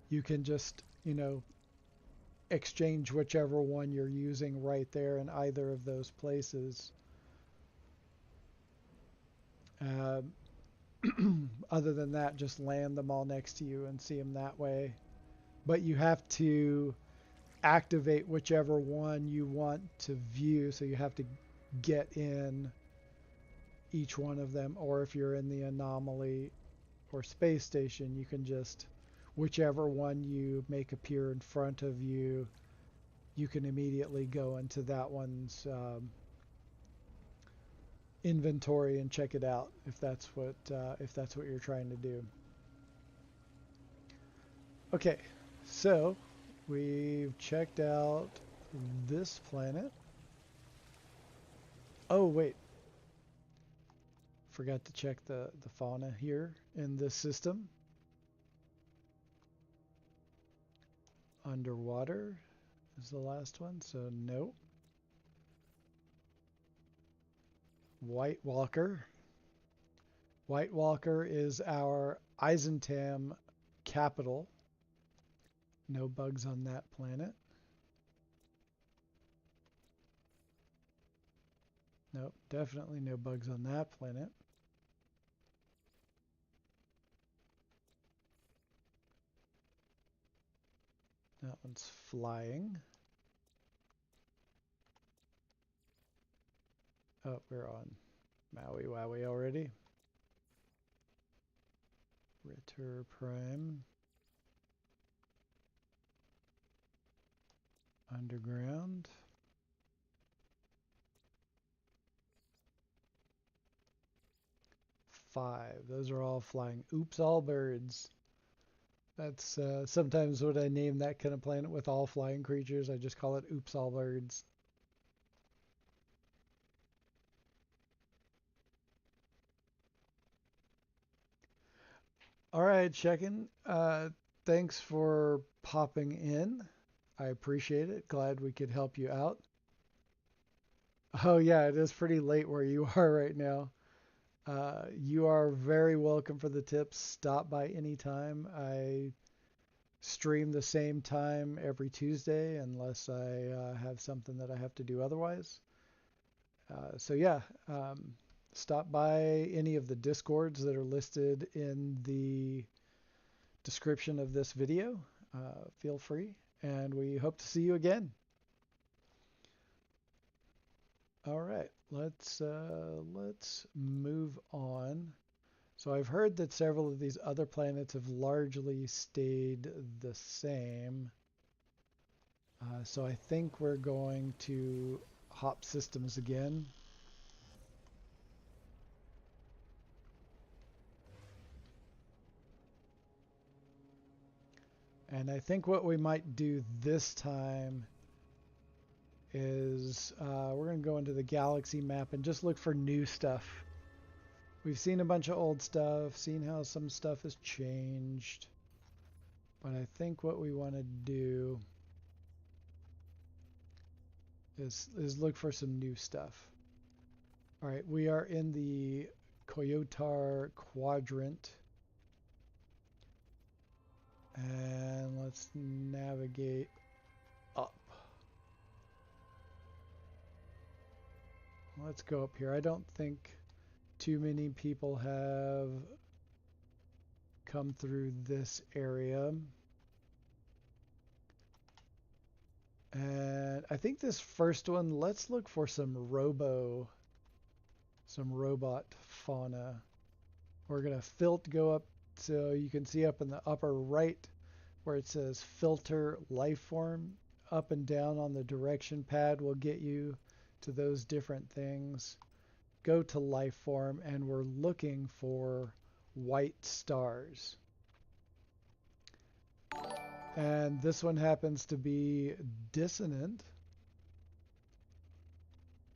You can just, exchange whichever one you're using right there in either of those places. Uh, Other than that, just land them all next to you and see them that way. But you have to activate whichever one you want to view, so you have to get in each one of them, or if you're in the anomaly or space station, you can just, whichever one you make appear in front of you, you can immediately go into that one's inventory and check it out if that's what you're trying to do. Okay, so we've checked out this planet. Oh wait, forgot to check the fauna here in this system. Underwater is the last one, so no. White Walker. White Walker is our Eissentam capital. No bugs on that planet. Nope, definitely no bugs on that planet. That one's flying. Oh, we're on Maui Wowie already. Ritter Prime. Underground. Five. Those are all flying. Oops, all birds. That's sometimes what I name that kind of planet with all flying creatures. I just call it Oops, all birds. All right, checking. Thanks for popping in. I appreciate it. Glad we could help you out. Oh yeah, it is pretty late where you are right now. You are very welcome for the tips. Stop by anytime. I stream the same time every Tuesday unless I have something that I have to do otherwise. So yeah, stop by any of the Discords that are listed in the description of this video. Feel free, and we hope to see you again. All right, let's move on. So I've heard that several of these other planets have largely stayed the same. So I think we're going to hop systems again. And I think what we might do this time is we're going to go into the galaxy map and just look for new stuff. We've seen a bunch of old stuff, seen how some stuff has changed. But I think what we want to do is look for some new stuff. All right, we are in the Koyotar quadrant. And let's navigate up. Let's go up here. I don't think too many people have come through this area. And I think this first one, let's look for some robot fauna. We're going to go up so you can see up in the upper right where it says filter life form. Up and down on the direction pad will get you to those different things. Go to life form, and we're looking for white stars. And this one happens to be dissonant.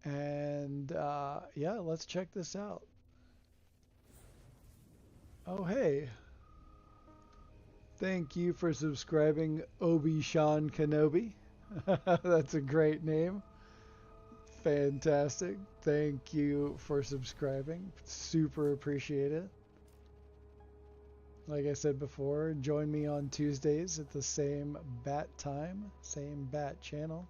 And yeah, let's check this out. Oh, hey. Thank you for subscribing, Obi-Wan Kenobi. That's a great name. Fantastic. Thank you for subscribing. Super appreciate it. Like I said before, join me on Tuesdays at the same bat time, same bat channel.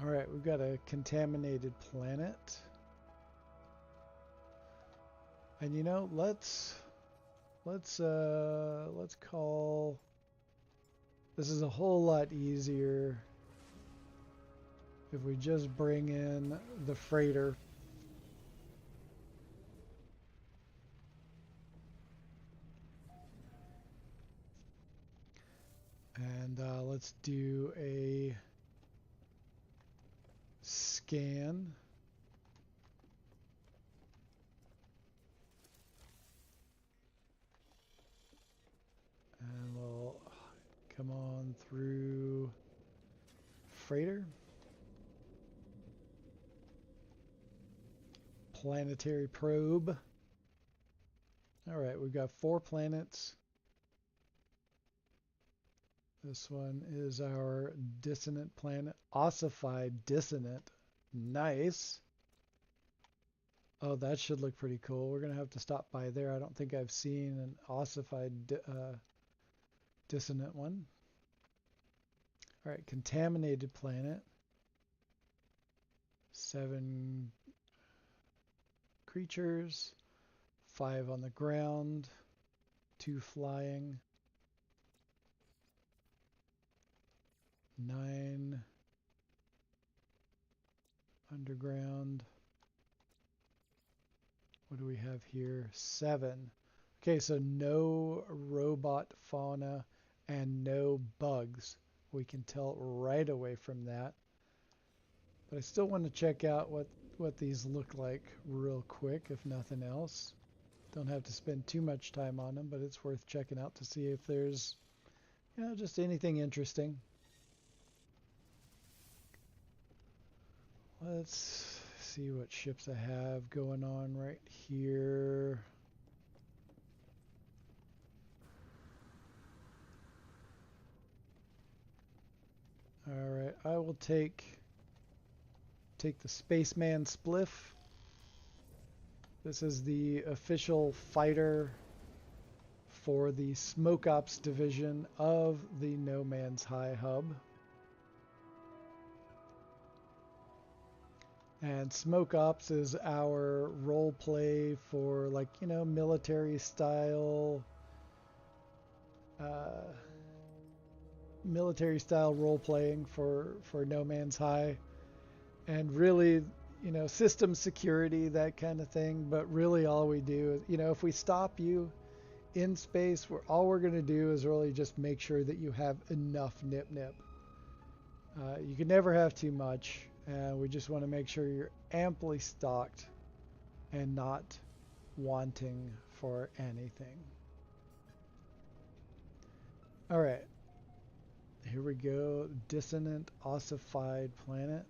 All right, we've got a contaminated planet. And you know, let's call this is a whole lot easier if we just bring in the freighter. And let's do a scan. And we'll come on through freighter. Planetary probe. All right, we've got 4 planets. This one is our dissonant planet, ossified dissonant. Nice. Oh, that should look pretty cool. We're going to have to stop by there. I don't think I've seen an ossified dissonant one. All right, contaminated planet. 7 creatures, 5 on the ground, 2 flying. 9 underground. What do we have here? 7. Okay, so no robot fauna and no bugs. We can tell right away from that. But I still want to check out what these look like real quick, if nothing else. Don't have to spend too much time on them, but it's worth checking out to see if there's, just anything interesting. Let's see what ships I have going on right here. All right, I will take the Spaceman Spliff. This is the official fighter for the Smoke Ops division of the No Man's High hub. And Smoke Ops is our role play for, like, military style role playing for No Man's High. And really, system security, that kind of thing. But really all we do is, if we stop you in space, all we're going to do is really just make sure that you have enough nip-nip. You can never have too much. We just want to make sure you're amply stocked and not wanting for anything. All right. Here we go. Dissonant ossified planet.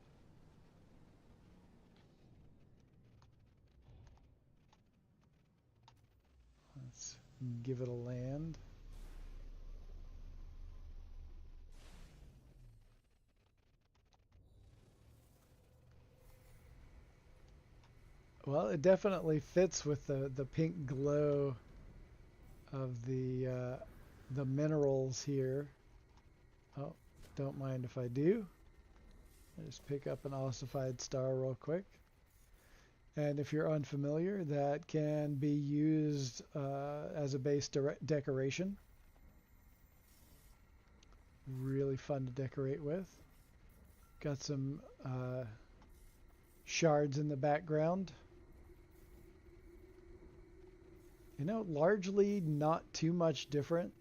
Let's give it a land. Well, it definitely fits with the pink glow of the minerals here. Oh, don't mind if I do. I'll just pick up an ossified star real quick. And if you're unfamiliar, that can be used as a base decoration. Really fun to decorate with. Got some shards in the background. Largely not too much different.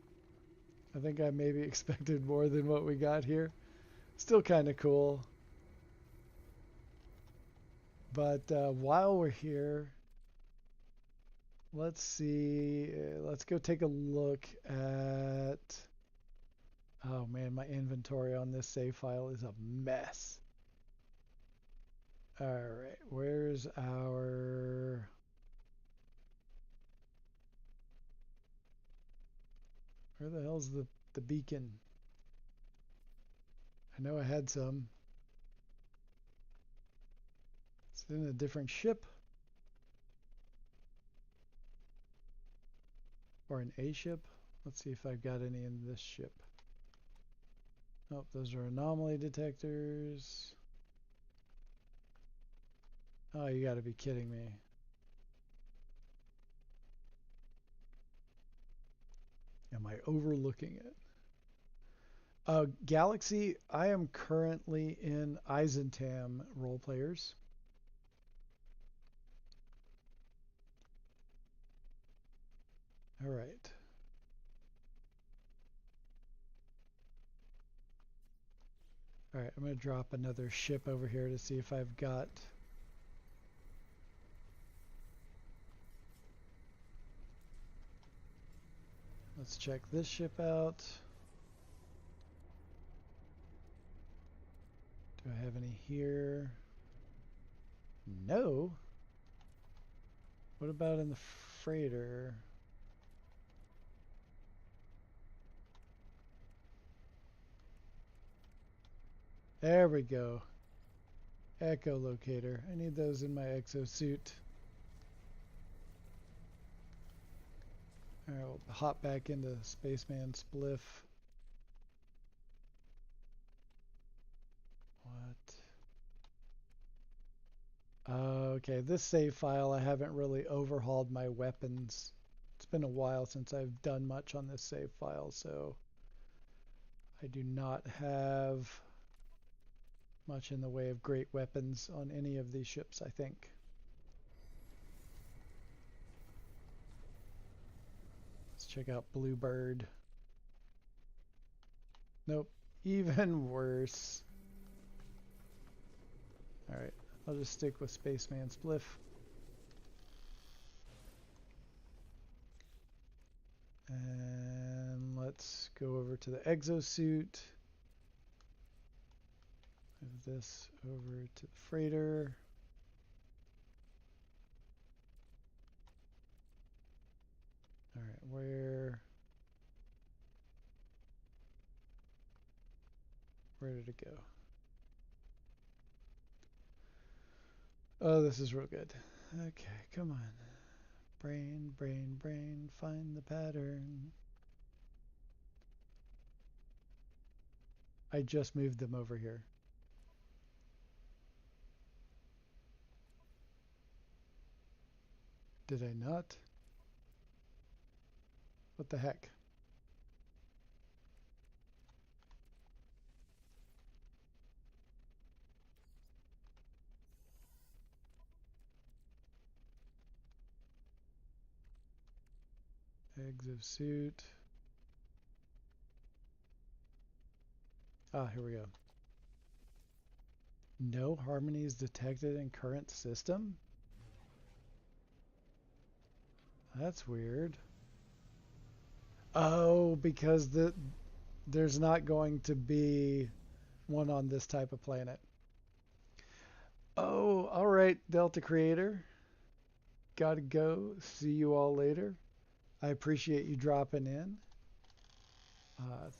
I think I maybe expected more than what we got here. Still kind of cool. But while we're here, let's see. Let's go take a look at... Oh man, my inventory on this save file is a mess. All right, where's our... Where the hell's the beacon? I know I had some. It's in a different ship. Or an A ship. Let's see if I've got any in this ship. Oh, those are anomaly detectors. Oh, you gotta be kidding me. Am I overlooking it? Galaxy, I am currently in Eissentam role players. All right. All right, I'm going to drop another ship over here to see if I've got... Let's check this ship out. Do I have any here? No. What about in the freighter? There we go. Echolocator. I need those in my exosuit. Alright, we'll hop back into Spaceman Spliff. What? Okay, this save file, I haven't really overhauled my weapons. It's been a while since I've done much on this save file, so I do not have much in the way of great weapons on any of these ships, I think. Let's check out Bluebird. Nope, even worse. Alright, I'll just stick with Spaceman Spliff. And let's go over to the exosuit. Move this over to the freighter. Alright, where did it go? Oh, this is real good. Okay, come on. Brain, brain, brain, find the pattern. I just moved them over here. Did I not? What the heck? Exosuit. Ah, here we go. No harmonies detected in current system? That's weird. Oh, because there's not going to be one on this type of planet. Oh, all right, Delta Creator. Gotta go. See you all later. I appreciate you dropping in.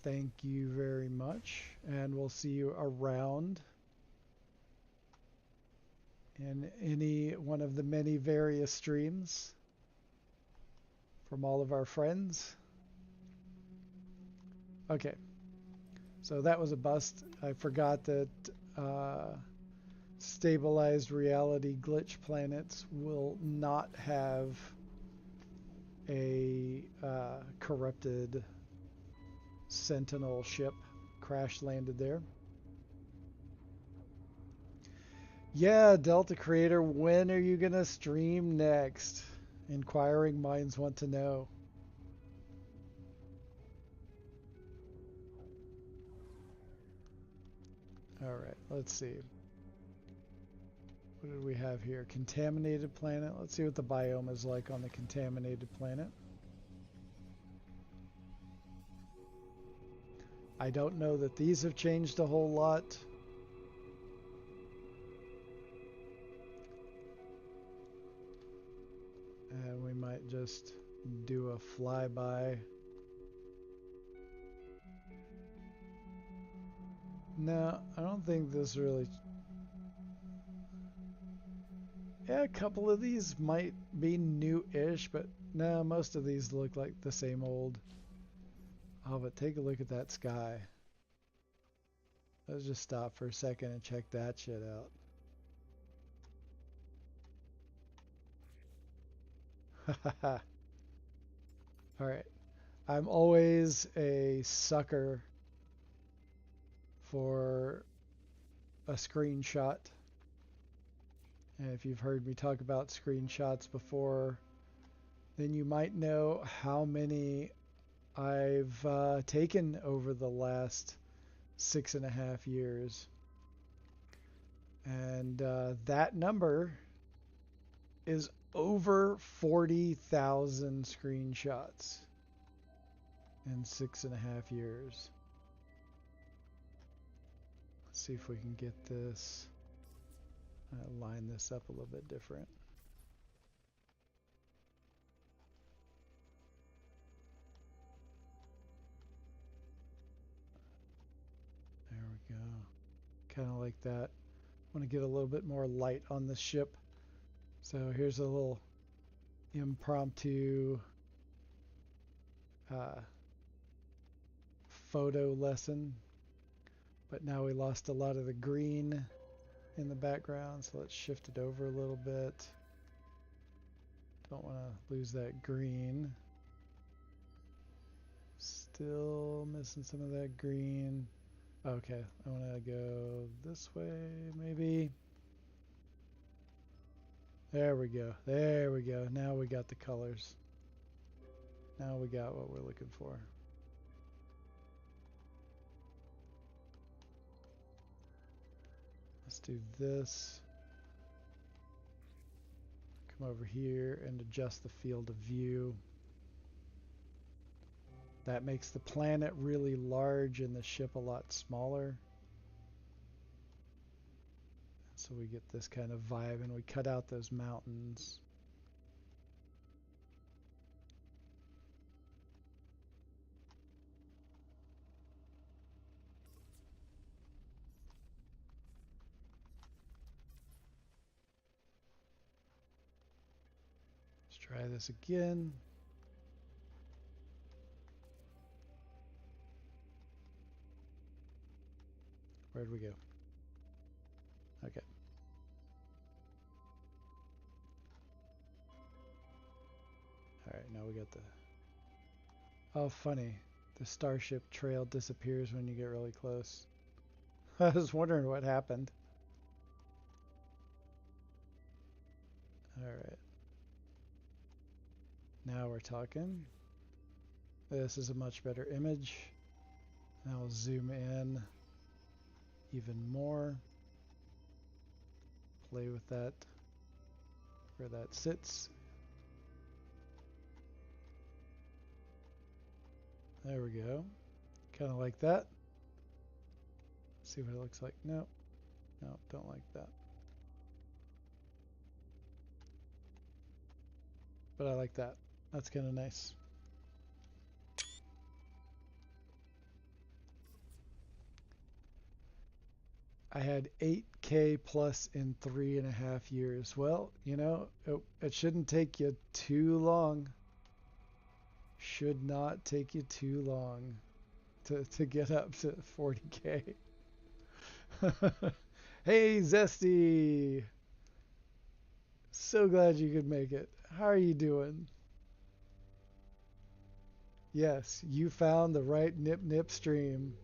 Thank you very much. And we'll see you around in any one of the many various streams from all of our friends. Okay. So that was a bust. I forgot that stabilized reality glitch planets will not have a corrupted Sentinel ship crash landed there. Yeah, Delta Creator, when are you gonna stream next? Inquiring minds want to know. All right, let's see. What did we have here? Contaminated planet. Let's see what the biome is like on the contaminated planet. I don't know that these have changed a whole lot. And we might just do a flyby. No, I don't think this really... Yeah, a couple of these might be new-ish, but no, most of these look like the same old. Oh, but take a look at that sky. Let's just stop for a second and check that shit out. Alright. I'm always a sucker for a screenshot. And if you've heard me talk about screenshots before, then you might know how many I've taken over the last 6.5 years. And that number is over 40,000 screenshots in 6.5 years. Let's see if we can get this, line this up a little bit different. There we go. Kind of like that. I want to get a little bit more light on the ship. So here's a little impromptu photo lesson. But now we lost a lot of the green in the background, so let's shift it over a little bit. Don't want to lose that green. Still missing some of that green. Okay, I want to go this way, maybe. There we go. There we go. Now we got the colors. Now we got what we're looking for. Let's do this. Come over here and adjust the field of view. That makes the planet really large and the ship a lot smaller. So we get this kind of vibe, and we cut out those mountains. Let's try this again. Where'd we go? Okay. Alright, now we got the... Oh, funny. The starship trail disappears when you get really close. I was wondering what happened. Alright. Now we're talking. This is a much better image. Now we'll zoom in even more. Play with that where that sits. There we go. Kind of like that. See what it looks like. No, no, don't like that. But I like that. That's kind of nice. I had 8K plus in 3.5 years. Well, you know, it shouldn't take you too long. Should not take you too long to get up to 40K. Hey, Zesty! So glad you could make it. How are you doing? Yes, you found the right nip stream.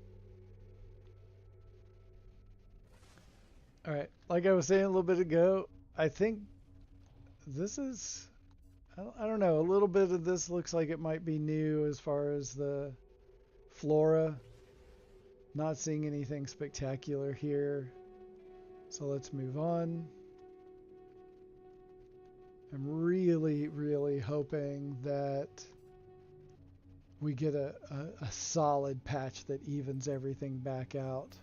Alright, like I was saying a little bit ago, I think this is, I don't know, a little bit of this looks like it might be new as far as the flora. Not seeing anything spectacular here. So let's move on. I'm really, really hoping that we get a solid patch that evens everything back out.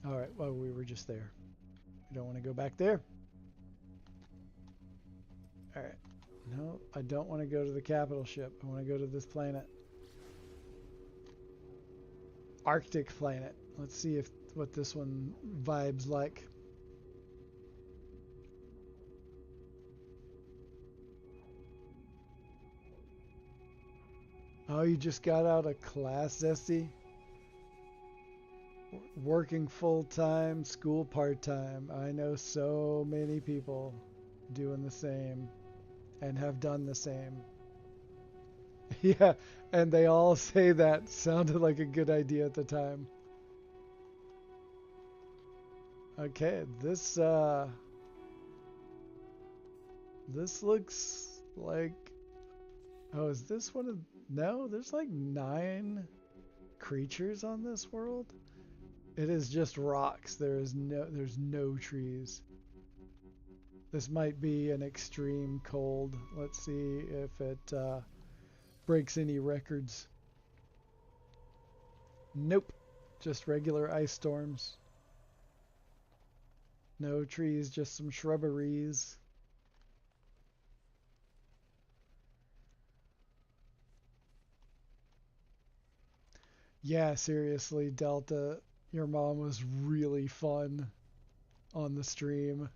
Alright, well, we were just there. We don't want to go back there. Alright. No, I don't want to go to the capital ship. I want to go to this planet. Arctic planet. Let's see what this one vibes like. Oh, you just got out of class, Zesty? Working full-time, school part-time. I know so many people doing the same and have done the same. Yeah, and they all say that sounded like a good idea at the time. Okay, this looks like, oh, is this one of, no, there's like 9 creatures on this world. It is just rocks. There's no trees. This might be an extreme cold. Let's see if it breaks any records. Nope. Just regular ice storms. No trees, just some shrubberies. Yeah, seriously, Delta, your mom was really fun on the stream.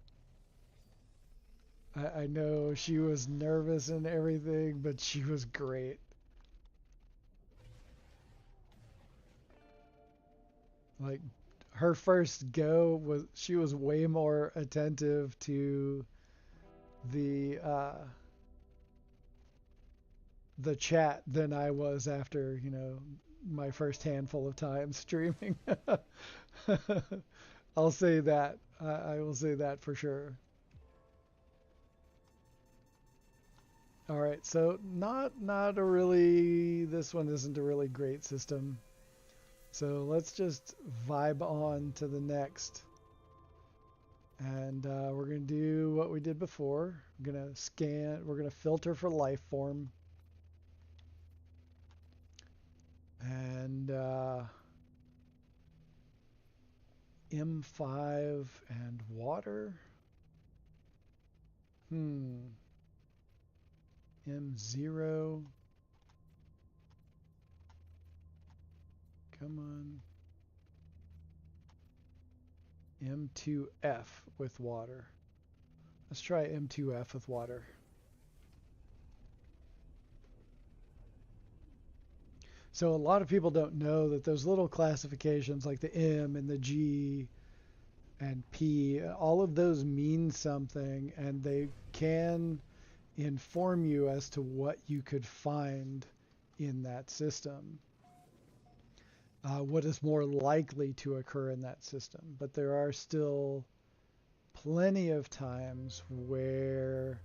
I know she was nervous and everything, but she was great. Like, her first go was, she was way more attentive to the the chat than I was after, my first handful of time streaming. I'll say that. I will say that for sure. All right, so not a really, this one isn't a really great system. So let's just vibe on to the next. And we're going to do what we did before. We're going to scan, we're going to filter for life form. And M5 and water. M0. Come on. M2F with water. Let's try M2F with water. So a lot of people don't know that those little classifications like the M and the G and P, all of those mean something, and they can inform you as to what you could find in that system. What is more likely to occur in that system. But there are still plenty of times where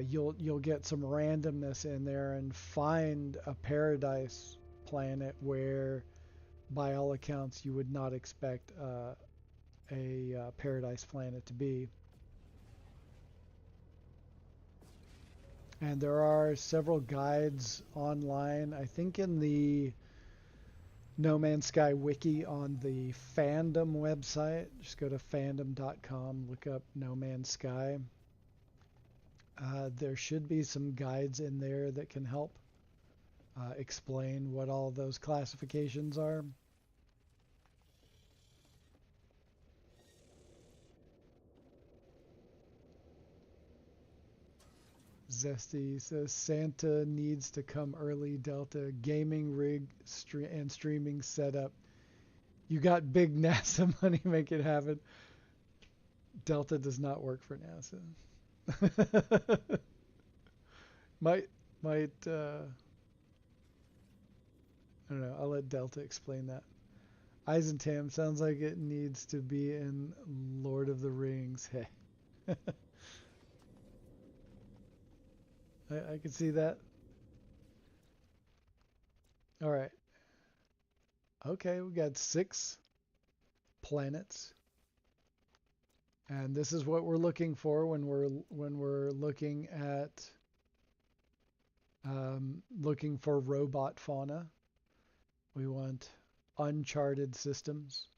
you'll get some randomness in there and find a paradise planet where, by all accounts, you would not expect a paradise planet to be. And there are several guides online. I think in the No Man's Sky wiki on the fandom website. Just go to fandom.com, look up No Man's Sky. There should be some guides in there that can help explain what all those classifications are. Zesty says Santa needs to come early. Delta gaming rig and streaming setup. You got big NASA money, make it happen. Delta does not work for NASA. might I don't know. I'll let Delta explain that. Eissentam sounds like it needs to be in Lord of the Rings. Hey. I can see that. All right. Okay, we got 6 planets. And this is what we're looking for when we're looking at looking for robot fauna. We want uncharted systems.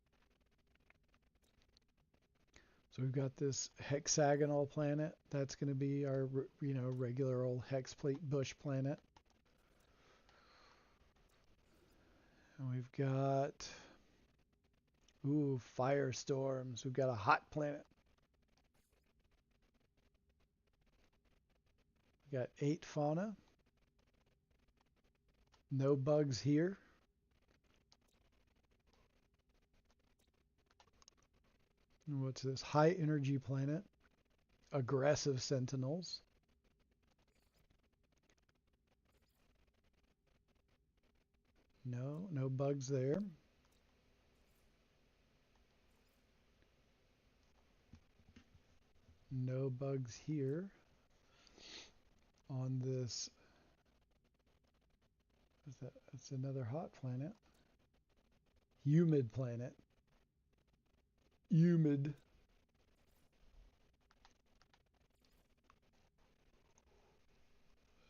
So we've got this hexagonal planet. That's going to be our, regular old hex plate bush planet. And we've got, firestorms. We've got a hot planet. We got 8 fauna. No bugs here. And what's this? High energy planet. Aggressive sentinels. No bugs there. No bugs here on this. That's another hot planet. Humid planet. Humid.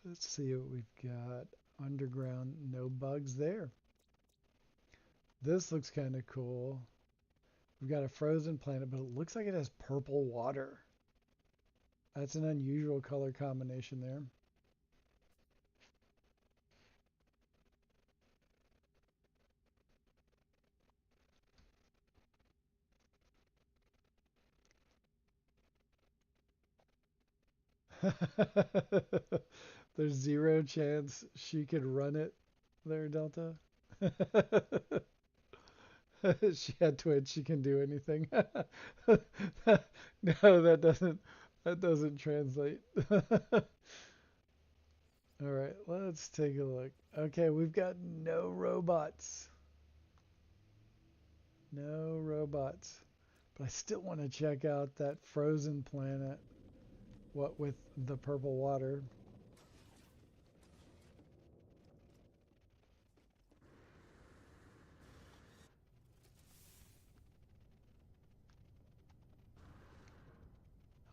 Let's see what we've got. Underground, no bugs there. This looks kind of cool. We've got a frozen planet, but it looks like it has purple water. That's an unusual color combination there. There's 0 chance she could run it there, Delta. She had Twitch, she can do anything. No, that doesn't translate. All right, let's take a look. Okay, we've got no robots. No robots. But I still want to check out that frozen planet. What with the purple water.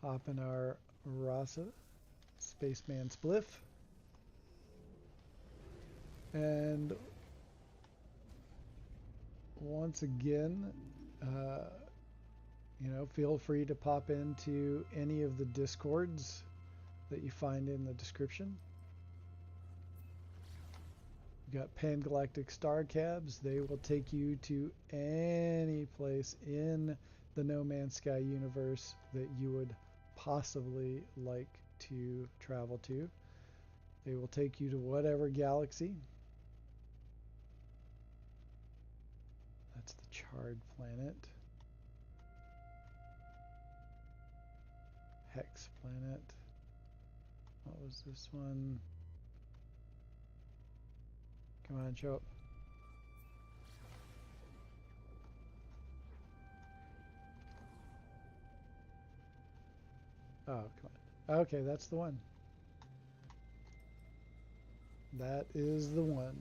Hop in our Rasa Spaceman Spliff. And once again, feel free to pop into any of the discords that you find in the description. You've got Pan-Galactic Star Cabs. They will take you to any place in the No Man's Sky universe that you would possibly like to travel to. They will take you to whatever galaxy. That's the charred planet. Hex planet. What was this one? Come on, show up. Oh, come on. Okay, that's the one. That is the one.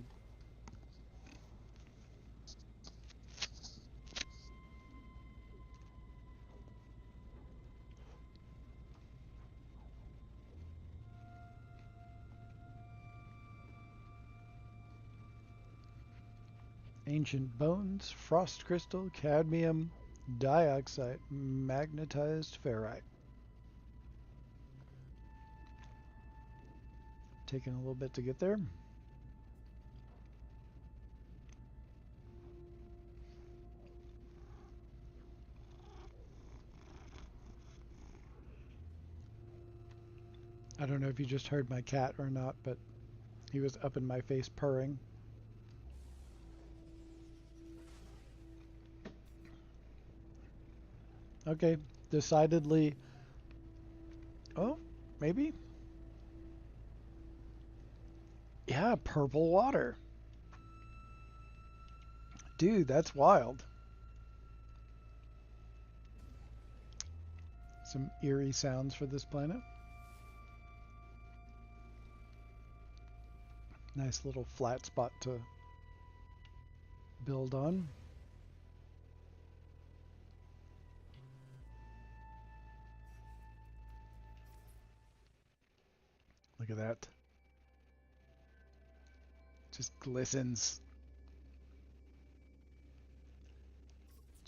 Ancient bones, frost crystal, cadmium dioxide, magnetized ferrite. Taking a little bit to get there. I don't know if you just heard my cat or not, but he was up in my face purring. Okay, decidedly. Oh, maybe? Yeah, purple water. Dude, that's wild. Some eerie sounds for this planet. Nice little flat spot to build on. Look at that. Just glistens.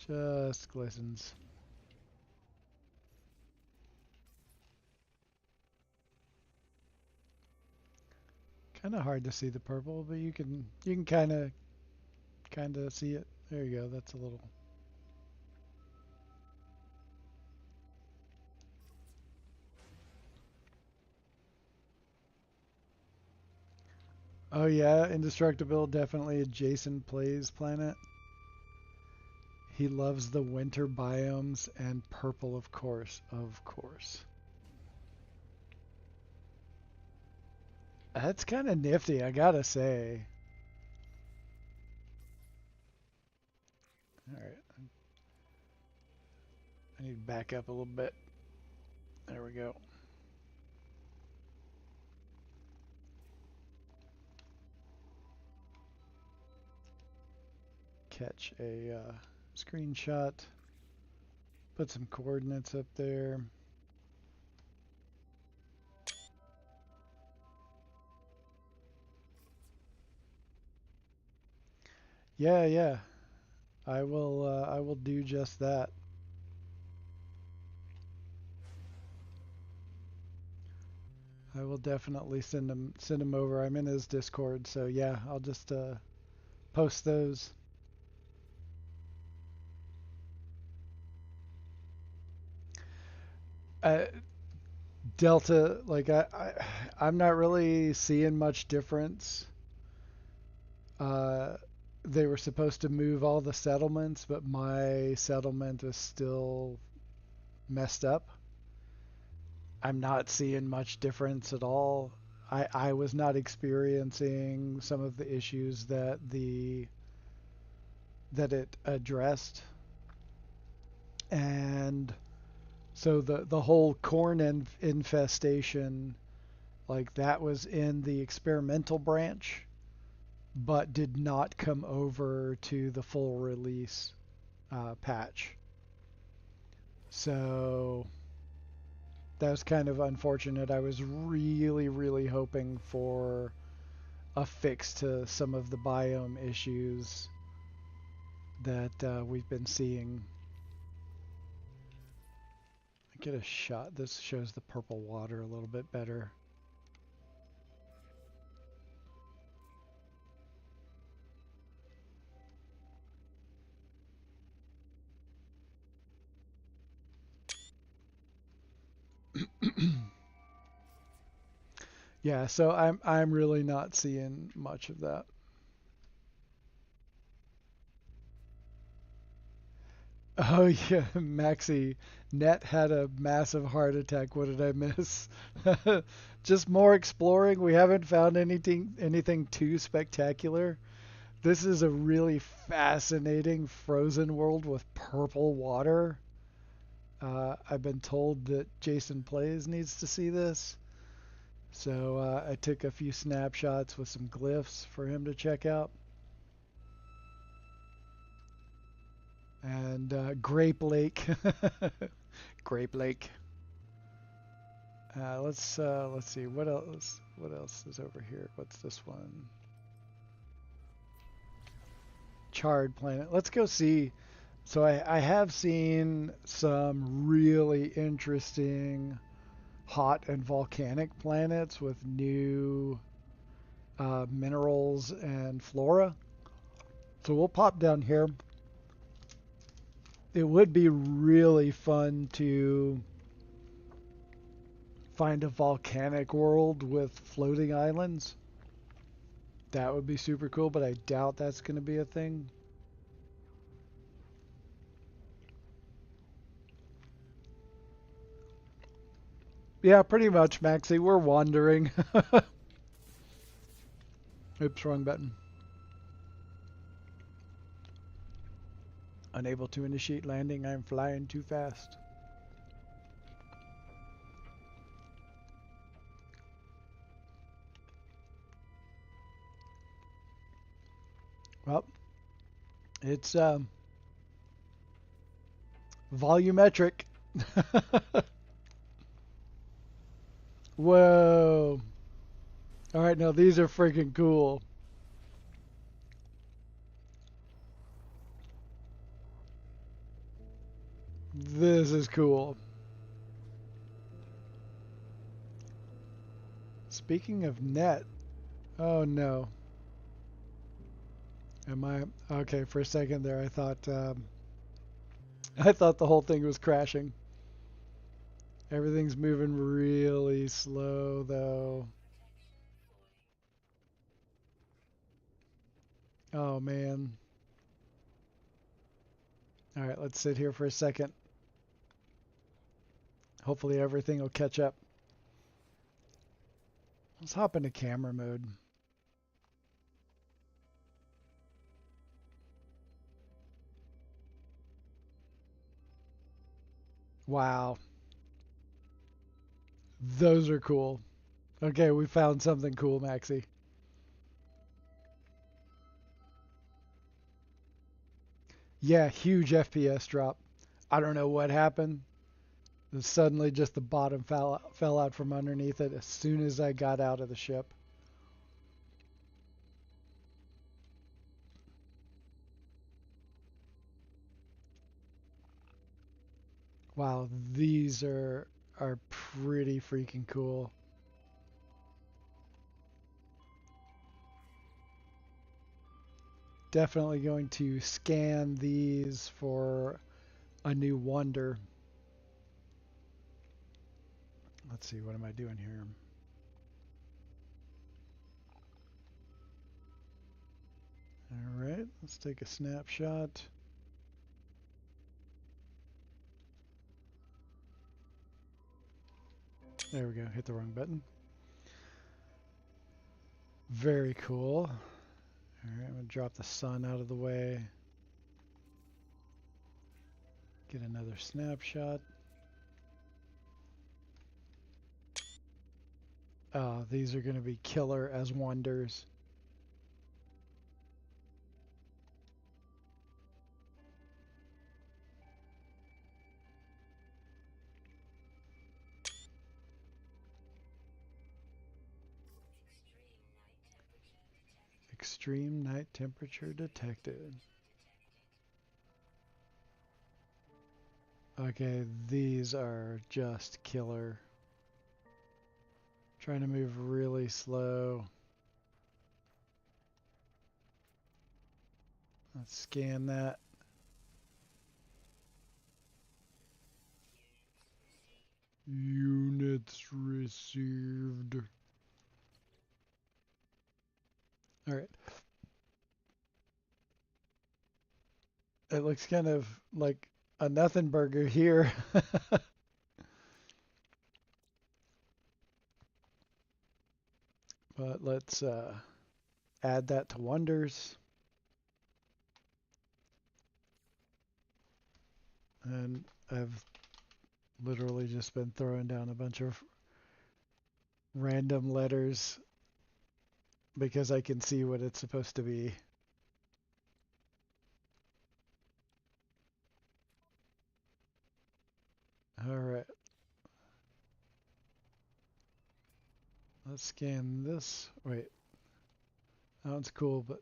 Just glistens. Kind of hard to see the purple, but you can kind of see it. There you go. That's a little. Oh yeah, Indestructible, definitely a Jason Plays planet. He loves the winter biomes and purple, of course, of course. That's kind of nifty, I gotta say. All right, I need to back up a little bit. There we go. Catch a screenshot. Put some coordinates up there. Yeah. I will do just that. I will definitely send him over. I'm in his Discord, so yeah, I'll just post those. Uh, Delta, like I'm not really seeing much difference. They were supposed to move all the settlements, but my settlement is still messed up. I'm not seeing much difference at all. I was not experiencing some of the issues that it addressed. And so the whole corn infestation, like that was in the experimental branch, but did not come over to the full release patch. So that was kind of unfortunate. I was really, really hoping for a fix to some of the biome issues that we've been seeing. Get a shot. This shows the purple water a little bit better. Yeah, so I'm really not seeing much of that. Oh yeah, Maxi, Net had a massive heart attack. What did I miss? Just more exploring. We haven't found anything too spectacular. This is a really fascinating frozen world with purple water. I've been told that Jason Plays needs to see this. So I took a few snapshots with some glyphs for him to check out. And Grape Lake. Grape Lake. Let's see what else is over here. What's this one? Charred Planet. Let's go see. So I have seen some really interesting hot and volcanic planets with new minerals and flora. So we'll pop down here. It would be really fun to find a volcanic world with floating islands. That would be super cool, but I doubt that's going to be a thing. Yeah, pretty much, Maxie. We're wandering. Oops, wrong button. Unable to initiate landing. I'm flying too fast. Well, it's volumetric. Whoa. All right, now these are freaking cool. This is cool. Speaking of net, oh no. Am I okay? For a second there, I thought the whole thing was crashing. Everything's moving really slow though. Oh man. All right, let's sit here for a second. Hopefully everything will catch up. Let's hop into camera mode. Wow. Those are cool. Okay, we found something cool, Maxie. Yeah, huge FPS drop. I don't know what happened. Suddenly just the bottom fell out from underneath it as soon as I got out of the ship. Wow, these are pretty freaking cool. Definitely going to scan these for a new wonder. Let's see, what am I doing here? All right, let's take a snapshot. There we go, hit the wrong button. Very cool. Alright, I'm going to drop the sun out of the way. Get another snapshot. These are going to be killer as wonders. Extreme night temperature detected. Okay, these are just killer. Trying to move really slow. Let's scan that. Units received. Alright. It looks kind of like a nothing burger here. But let's add that to wonders. And I've literally just been throwing down a bunch of random letters because I can see what it's supposed to be. Alright. Let's scan this. Wait. That one's cool, but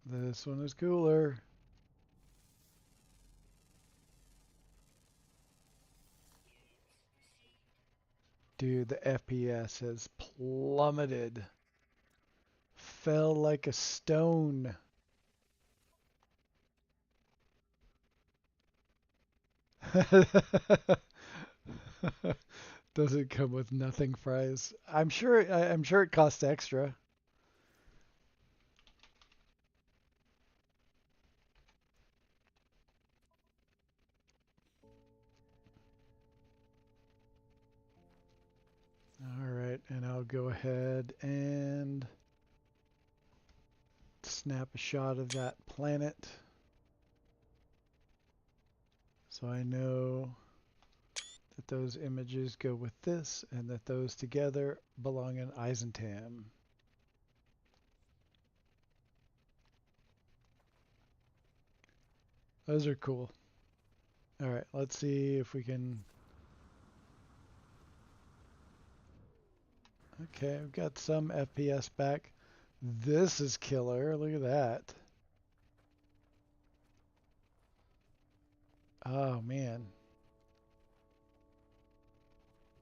this one is cooler. Dude, the FPS has plummeted. Fell like a stone. Doesn't come with nothing fries. I'm sure it costs extra. All right, and I'll go ahead and snap a shot of that planet so I know that those images go with this and that those together belong in Eissentam. Those are cool. All right, let's see if we can. Okay, I've got some FPS back. This is killer. Look at that. Oh, man.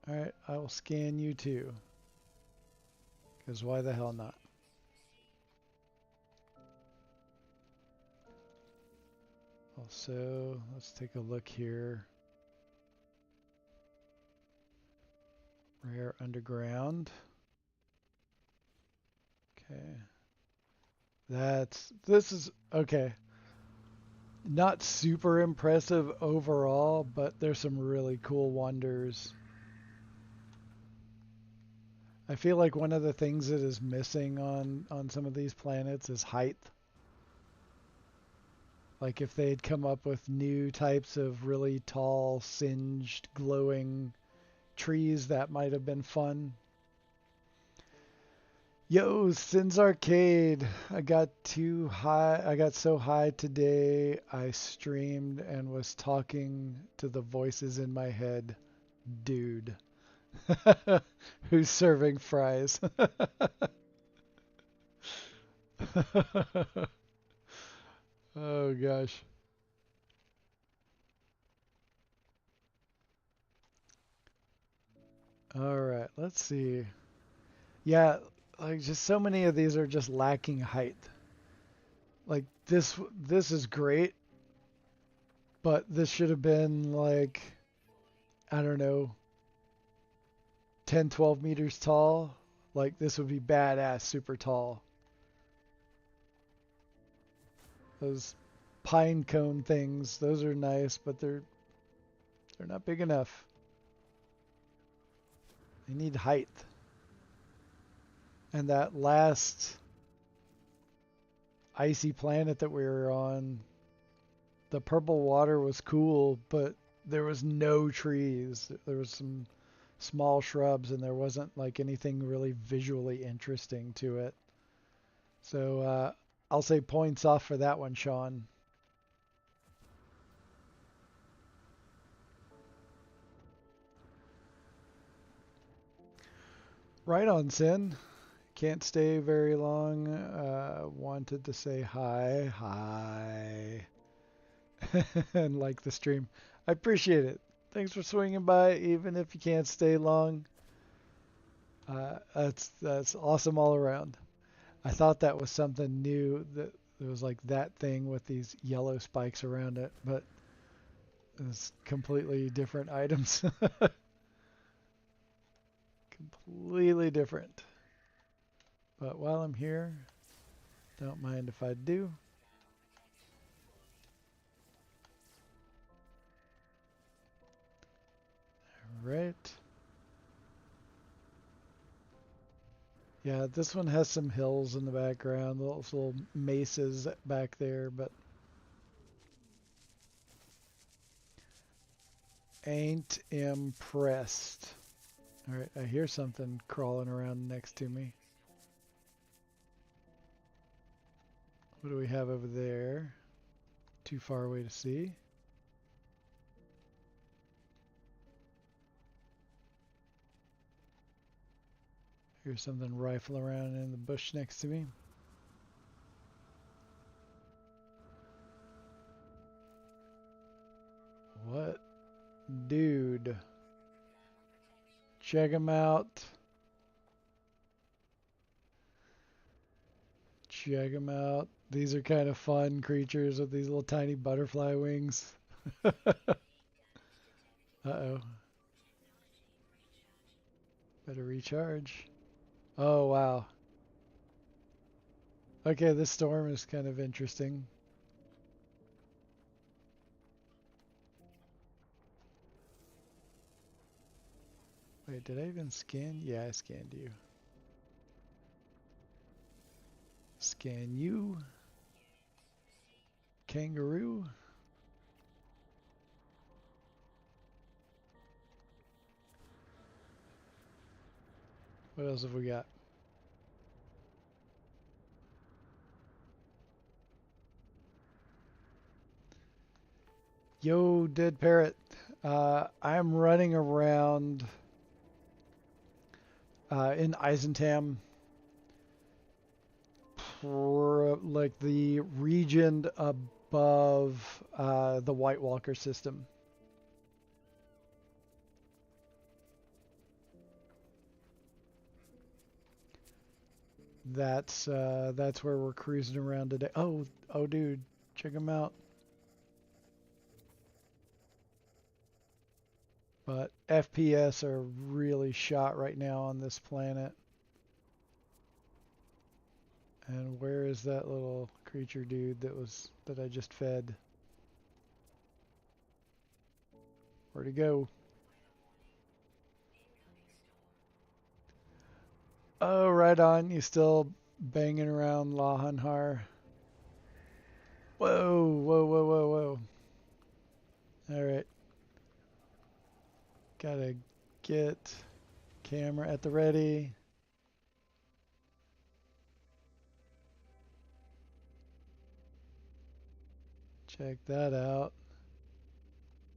All right, I will scan you too. Because why the hell not? Also, let's take a look here. Rare underground. Okay. This is, okay. Not super impressive overall, but there's some really cool wonders. I feel like one of the things that is missing on some of these planets is height. Like if they'd come up with new types of really tall, singed, glowing trees, that might have been fun. Yo, Sins Arcade. I got too high. I got so high today. I streamed and was talking to the voices in my head. Dude. Who's serving fries? Oh gosh. All right, let's see. Yeah, like just so many of these are just lacking height. Like this is great, but this should have been like, I don't know, 10, 12 meters tall. Like this would be badass, super tall. Those pine cone things, those are nice, but they're not big enough. They need height. And that last icy planet that we were on, the purple water was cool, but there was no trees. There was some small shrubs, and there wasn't like anything really visually interesting to it. So I'll say points off for that one, Sean. Right on, Sin. Can't stay very long. Wanted to say hi. Hi. And like the stream. I appreciate it. Thanks for swinging by, even if you can't stay long. That's awesome all around. I thought that was something new, that it was like that thing with these yellow spikes around it, but it's completely different items. Completely different. But while I'm here, don't mind if I do. All right. Yeah, this one has some hills in the background, those little mesas back there, but ain't impressed. All right, I hear something crawling around next to me. What do we have over there? Too far away to see. Here's something rifle around in the bush next to me. What? Dude. Check him out. Check them out. These are kind of fun creatures with these little tiny butterfly wings. Uh-oh. Better recharge. Oh, wow. Okay, this storm is kind of interesting. Wait, did I even scan? Yeah, I scanned you. Scan you. Kangaroo. What else have we got? Yo, dead parrot. I'm running around in Eissentam, like the region above the White Walker system. That's where we're cruising around today. Oh, dude, check them out. But FPS are really shot right now on this planet. And where is that little creature dude that I just fed? Where'd he go? Oh, right on. You still banging around Lahanhar. Whoa, whoa, whoa, whoa, whoa. All right. Gotta get camera at the ready. Check that out.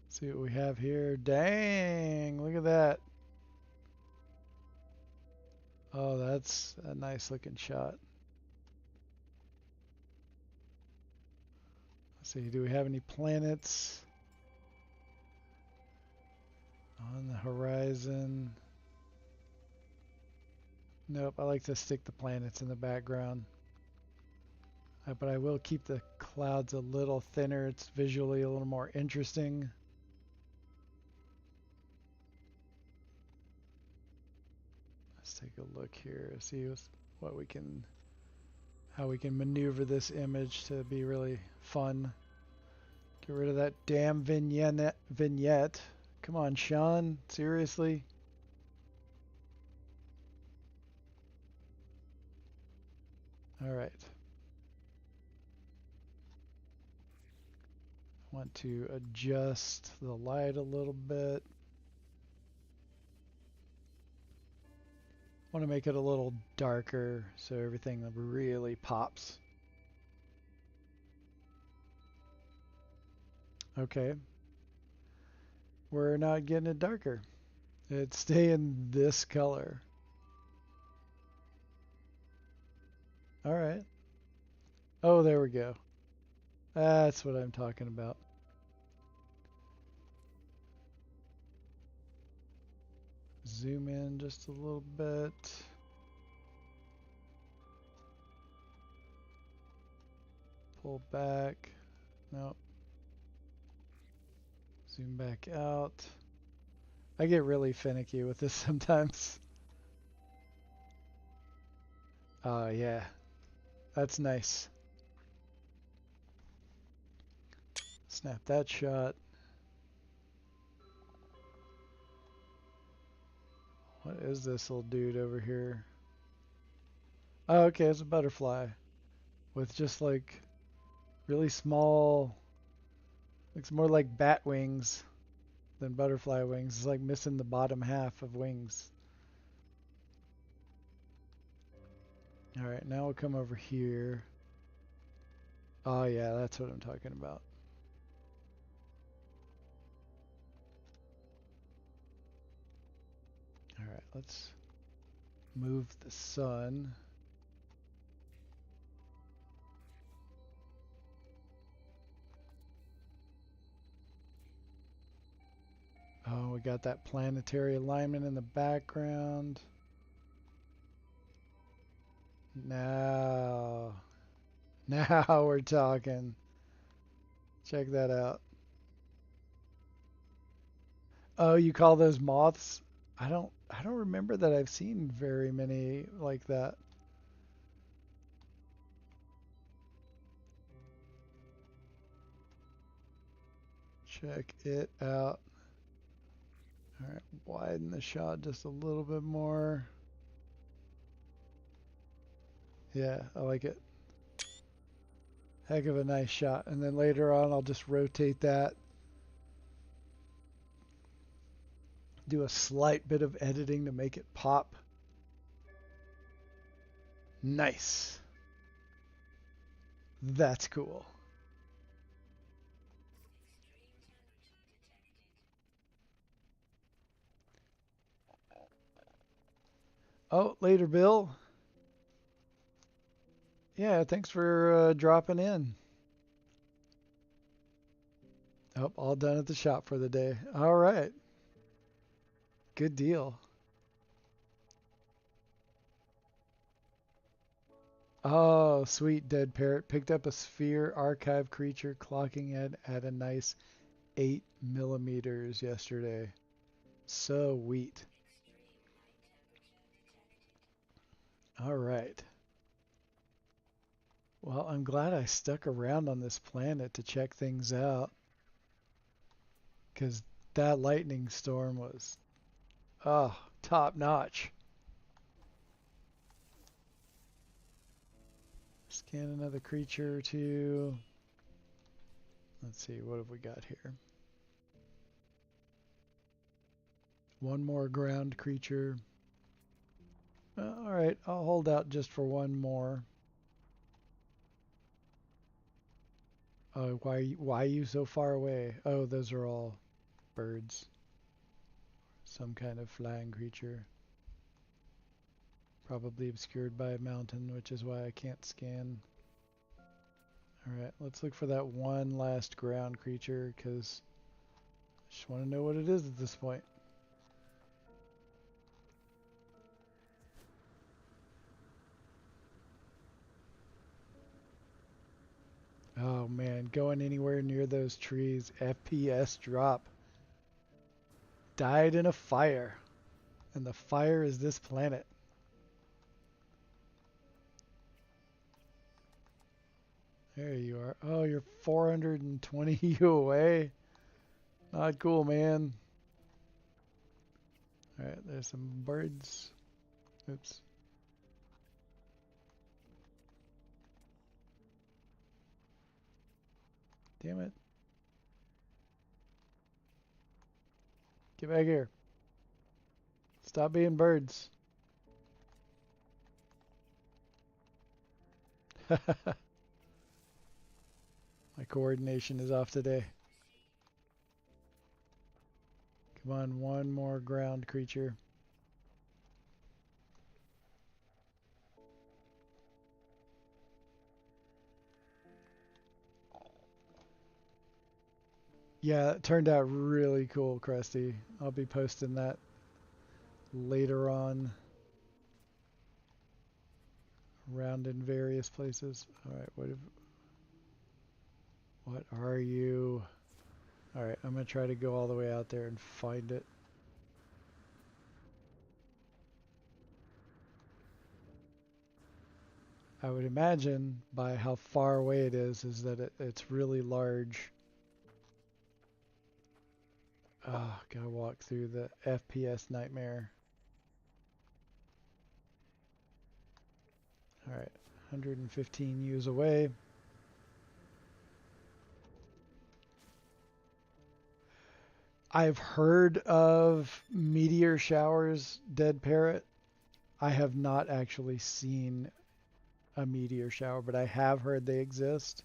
See what we have here. Dang, look at that. Oh, that's a nice looking shot. Let's see, do we have any planets on the horizon? Nope, I like to stick the planets in the background. But I will keep the clouds a little thinner. It's visually a little more interesting. Let's take a look here, see what we can, how we can maneuver this image to be really fun. Get rid of that damn vignette. Come on, Sean, seriously? All right. Want to adjust the light a little bit. Want to make it a little darker so everything really pops. Okay. We're not getting it darker. It's staying this color. All right. Oh, there we go. That's what I'm talking about. Zoom in just a little bit. Pull back. Nope. Zoom back out. I get really finicky with this sometimes. Yeah. That's nice. Snap that shot. What is this little dude over here? Oh, okay, it's a butterfly with just like really small, looks more like bat wings than butterfly wings. It's like missing the bottom half of wings. All right, now we'll come over here. Oh yeah, that's what I'm talking about. All right, let's move the sun. Oh, we got that planetary alignment in the background. Now we're talking. Check that out. Oh, you call those moths? I don't remember that I've seen very many like that. Check it out. All right, widen the shot just a little bit more. Yeah, I like it. Heck of a nice shot. And then later on, I'll just rotate that. Do a slight bit of editing to make it pop. Nice. That's cool. Oh, later, Bill. Yeah, thanks for dropping in. Oh, all done at the shop for the day. All right. Good deal. Oh, sweet dead parrot. Picked up a sphere archive creature clocking it at a nice 8 millimeters yesterday. So sweet. All right. Well, I'm glad I stuck around on this planet to check things out, because that lightning storm was, oh, top notch. Scan another creature or two. Let's see, what have we got here? One more ground creature. All right, I'll hold out just for one more. Why are you so far away? Oh, those are all birds. Some kind of flying creature. Probably obscured by a mountain, which is why I can't scan. Alright, let's look for that one last ground creature, because I just want to know what it is at this point. Oh man, going anywhere near those trees, FPS drop. Died in a fire. And the fire is this planet. There you are. Oh, you're 420 U away. Not cool, man. Alright, there's some birds. Oops. Damn it. Get back here. Stop being birds. My coordination is off today. Come on, one more ground creature. Yeah, it turned out really cool, Krusty. I'll be posting that later on around in various places. All right, what are you? All right, I'm going to try to go all the way out there and find it. I would imagine by how far away it is that it's really large. Oh, gotta walk through the FPS nightmare. All right, 115 U's away. I've heard of meteor showers, Dead Parrot. I have not actually seen a meteor shower, but I have heard they exist.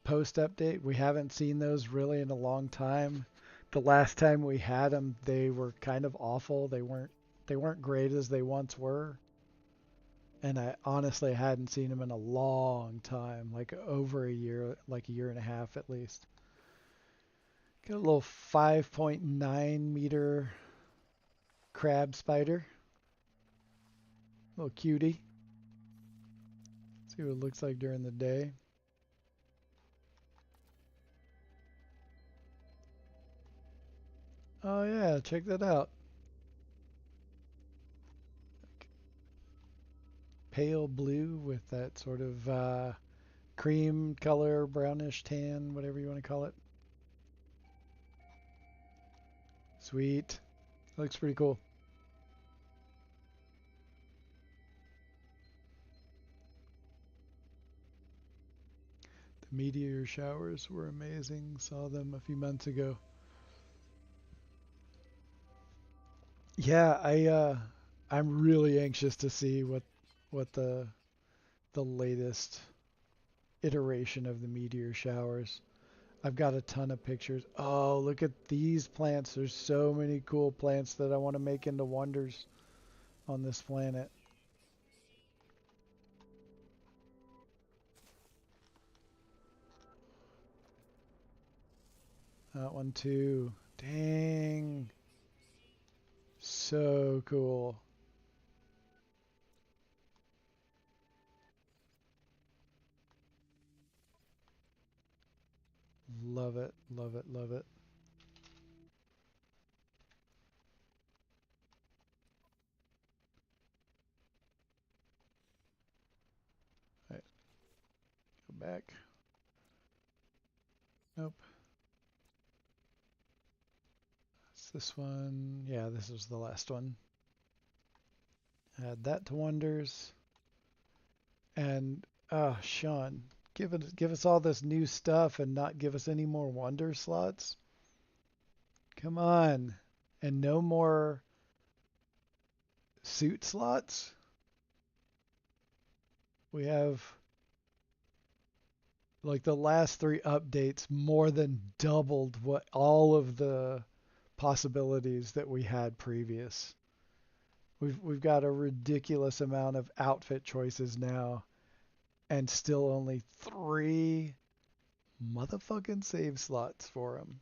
Post update, we haven't seen those really in a long time. The last time we had them, they were kind of awful. They weren't great as they once were. And I honestly hadn't seen them in a long time, like over a year, like a year and a half at least. Got a little 5.9 meter crab spider. Little cutie. See what it looks like during the day. Oh yeah, check that out. Pale blue with that sort of cream color, brownish tan, whatever you want to call it. Sweet. Looks pretty cool. The meteor showers were amazing. Saw them a few months ago. Yeah, I'm really anxious to see what the latest iteration of the meteor showers. I've got a ton of pictures. Oh, look at these plants. There's so many cool plants that I want to make into wonders on this planet. That one too. Dang. So cool. Love it, love it, love it. All right, go back. Nope. It's this one. Yeah, this is the last one. Add that to wonders. And Sean, give us all this new stuff and not give us any more wonder slots. Come on. And no more suit slots. We have like the last 3 updates more than doubled what all of the possibilities that we had previous. We've got a ridiculous amount of outfit choices now and still only 3 motherfucking save slots for them.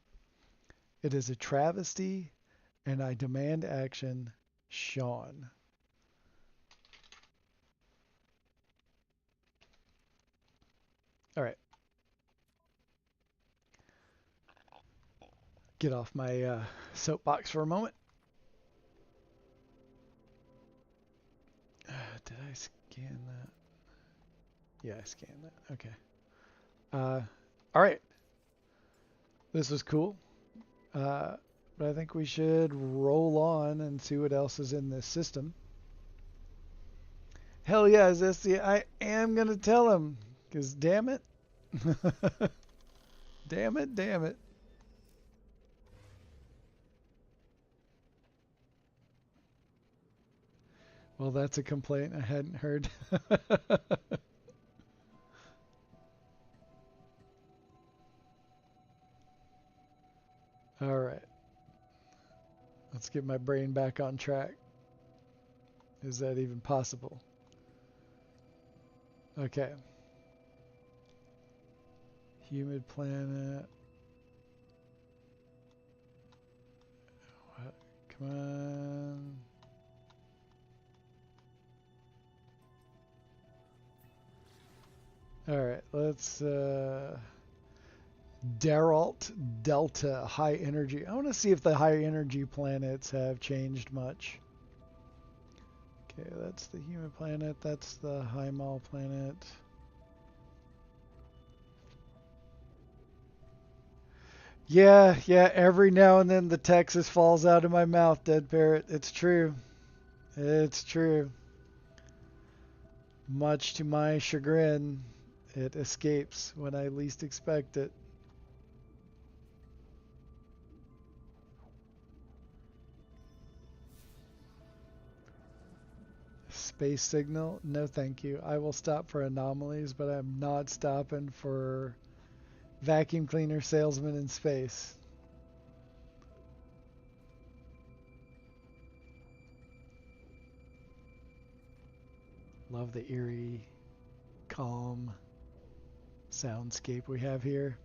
It is a travesty, and I demand action, Sean. All right. Get off my soapbox for a moment. Did I scan that? Yeah, I scanned that. Okay. All right. This was cool. But I think we should roll on and see what else is in this system. Hell yeah, Zesty, I am going to tell him. Because damn it. Damn it, damn it. Well, that's a complaint I hadn't heard. All right. Let's get my brain back on track. Is that even possible? Okay. Humid planet. What? Come on. All right, let's Deralt Delta high energy. I want to see if the high energy planets have changed much. Okay, that's the human planet. That's the Hymal planet. Yeah, every now and then the Texas falls out of my mouth, Dead Parrot. It's true. It's true. Much to my chagrin, it escapes when I least expect it. Space signal? No, thank you. I will stop for anomalies, but I'm not stopping for vacuum cleaner salesman in space. Love the eerie, calm soundscape we have here.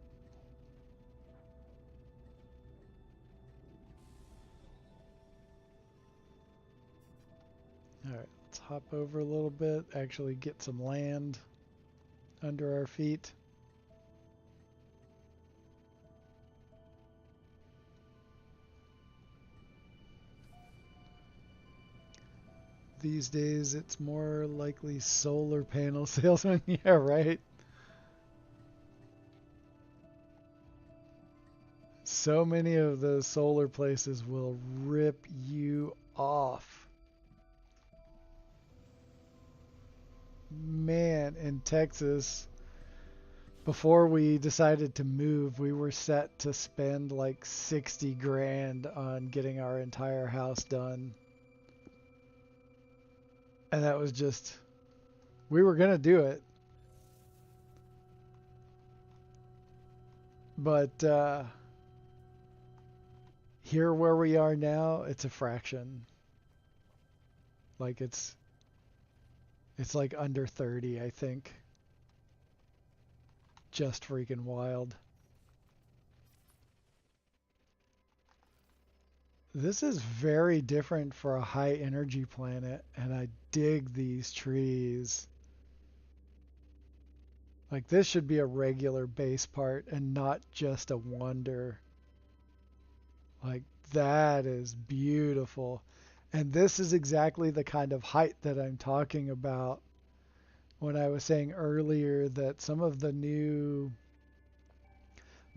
Alright, let's hop over a little bit, actually get some land under our feet. These days it's more likely solar panel salesman. Yeah, right. So many of those solar places will rip you off. Man, in Texas, before we decided to move, we were set to spend like 60 grand on getting our entire house done. And that was just, we were going to do it. But here where we are now, it's a fraction. Like it's like under 30, I think. Just freaking wild. This is very different for a high energy planet, and I dig these trees. Like this should be a regular base part and not just a wonder. Like that is beautiful. And this is exactly the kind of height that I'm talking about when I was saying earlier that some of the new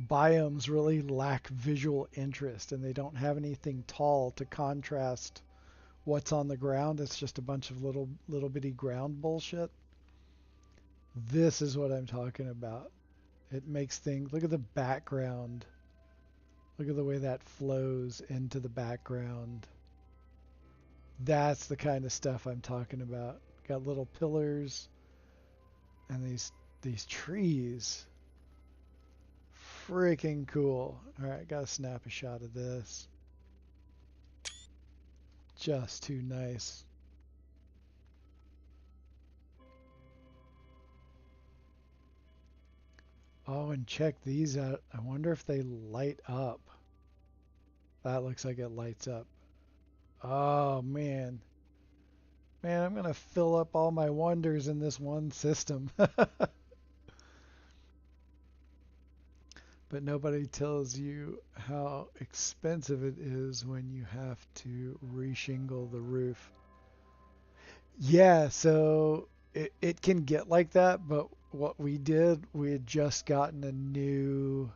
biomes really lack visual interest and they don't have anything tall to contrast what's on the ground. It's just a bunch of little bitty ground bullshit. This is what I'm talking about. It makes things, look at the background. Look at the way that flows into the background. That's the kind of stuff I'm talking about. Got little pillars and these trees. Freaking cool. All right, gotta snap a shot of this. Just too nice. Oh, and check these out. I wonder if they light up. That looks like it lights up. Oh, man. Man, I'm going to fill up all my wonders in this one system. But nobody tells you how expensive it is when you have to reshingle the roof. Yeah, so it can get like that, but what we did, we had just gotten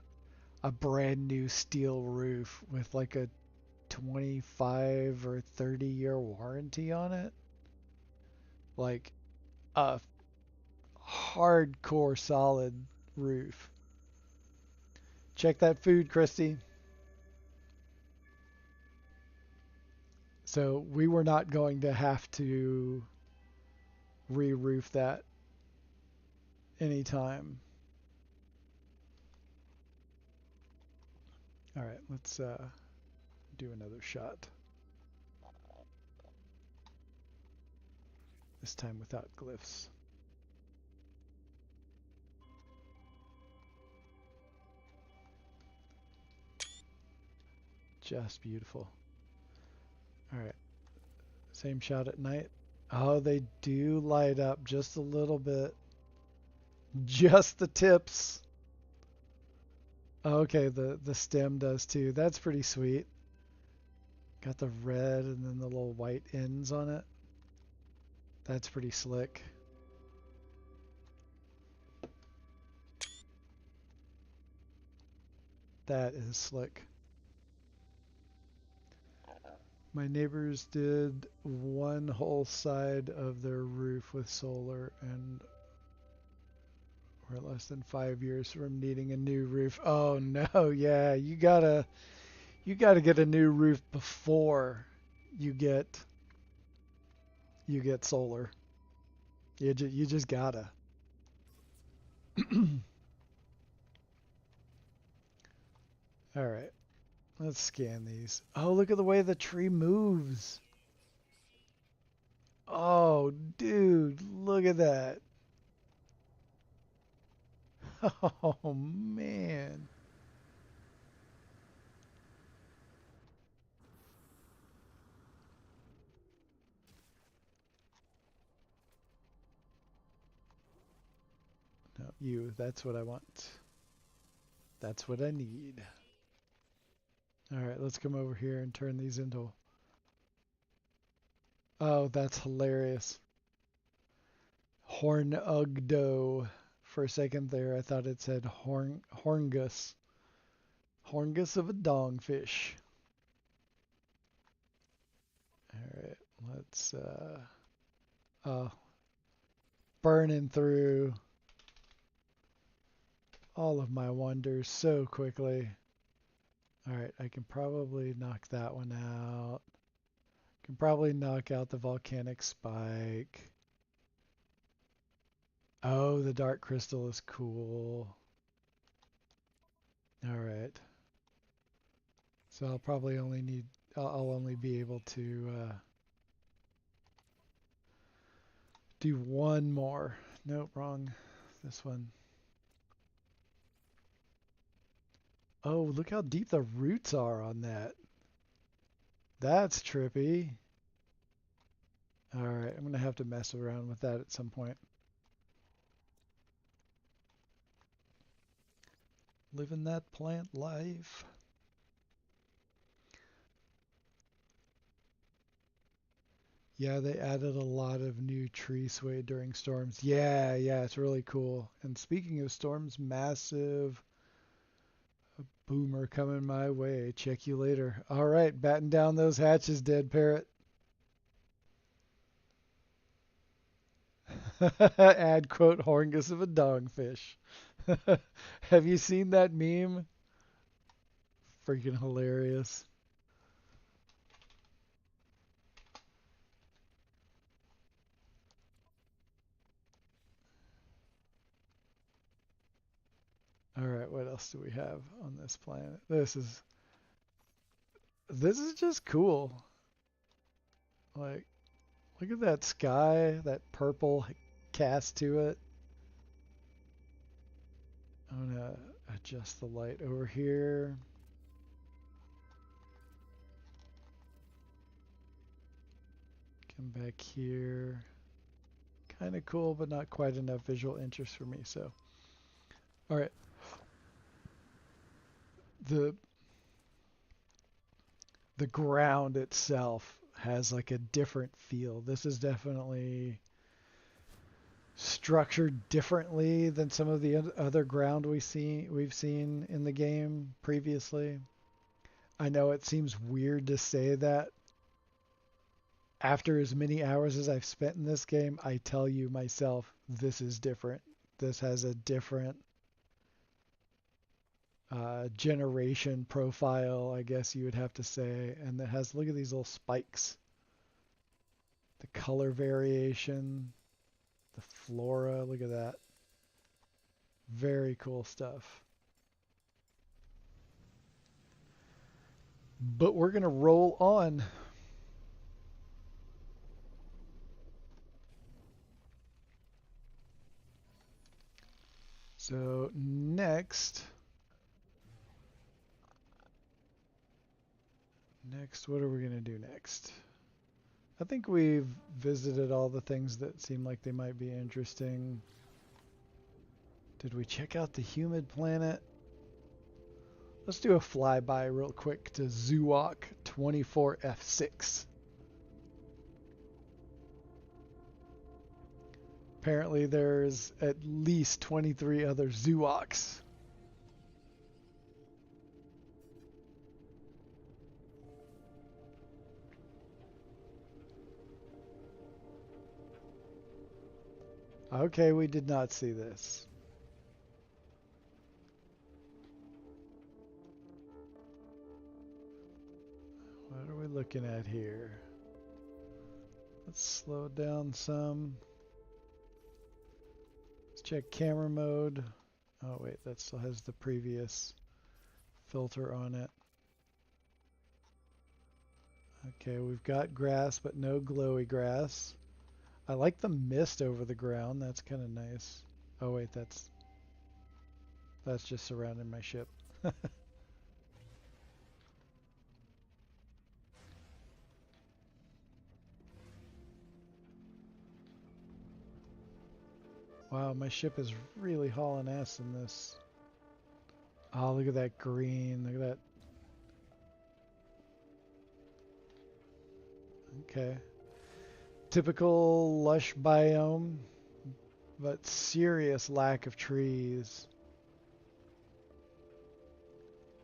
a brand new steel roof with like a 25 or 30-year warranty on it. Like a hardcore solid roof. check that food, Christy. So we were not going to have to re-roof that anytime. All right, let's do another shot. This time without glyphs. Just beautiful. All right, same shot at night. Oh, they do light up just a little bit. Just the tips. Okay, the stem does too. That's pretty sweet. Got the red and then the little white ends on it. That's pretty slick. That is slick. My neighbors did one whole side of their roof with solar and we're less than 5 years from needing a new roof. Oh no, yeah, you gotta get a new roof before you get solar. You just gotta. All right, let's scan these. Oh, look at the way the tree moves. Oh, dude, look at that. Oh man. No, you, that's what I want. That's what I need. All right, let's come over here and turn these into... Oh, that's hilarious. Hornugdo. For a second there, I thought it said horngus. Horngus of a dongfish. All right, let's burning through all of my wonders so quickly. All right, I can probably knock that one out. Can probably knock out the volcanic spike. Oh, the dark crystal is cool. All right. So I'll probably only need, I'll only be able to do one more. Nope, wrong. This one. Oh, look how deep the roots are on that. That's trippy. All right, I'm going to have to mess around with that at some point. Living that plant life. Yeah, they added a lot of new tree sway during storms. Yeah, it's really cool. And speaking of storms, massive boomer coming my way. Check you later. All right, batten down those hatches, dead parrot. Add quote horngus of a dogfish. Have you seen that meme? Freaking hilarious. All right, what else do we have on this planet? This is just cool. Like, look at that sky, that purple cast to it. I'm gonna adjust the light over here. Come back here. Kind of cool, but not quite enough visual interest for me. So, all right. The ground itself has like a different feel. This is definitely structured differently than some of the other ground we've seen in the game previously. I know it seems weird to say that. After as many hours as I've spent in this game, I tell you myself, this is different. This has a different generation profile, I guess you would have to say. And it has, look at these little spikes. The color variation, the flora, look at that. Very cool stuff. But we're going to roll on. So next, what are we going to do next? I think we've visited all the things that seem like they might be interesting. Did we check out the humid planet? Let's do a flyby real quick to Zoowalk 24F6. Apparently there's at least 23 other Zoowalks. Okay, we did not see this. What are we looking at here? Let's slow down some. Let's check camera mode. Oh wait, that still has the previous filter on it. Okay, we've got grass, but no glowy grass. I like the mist over the ground. That's kind of nice. Oh wait, that's just surrounding my ship. Wow, my ship is really hauling ass in this. Oh, look at that green. Look at that. Okay. Typical lush biome, but serious lack of trees.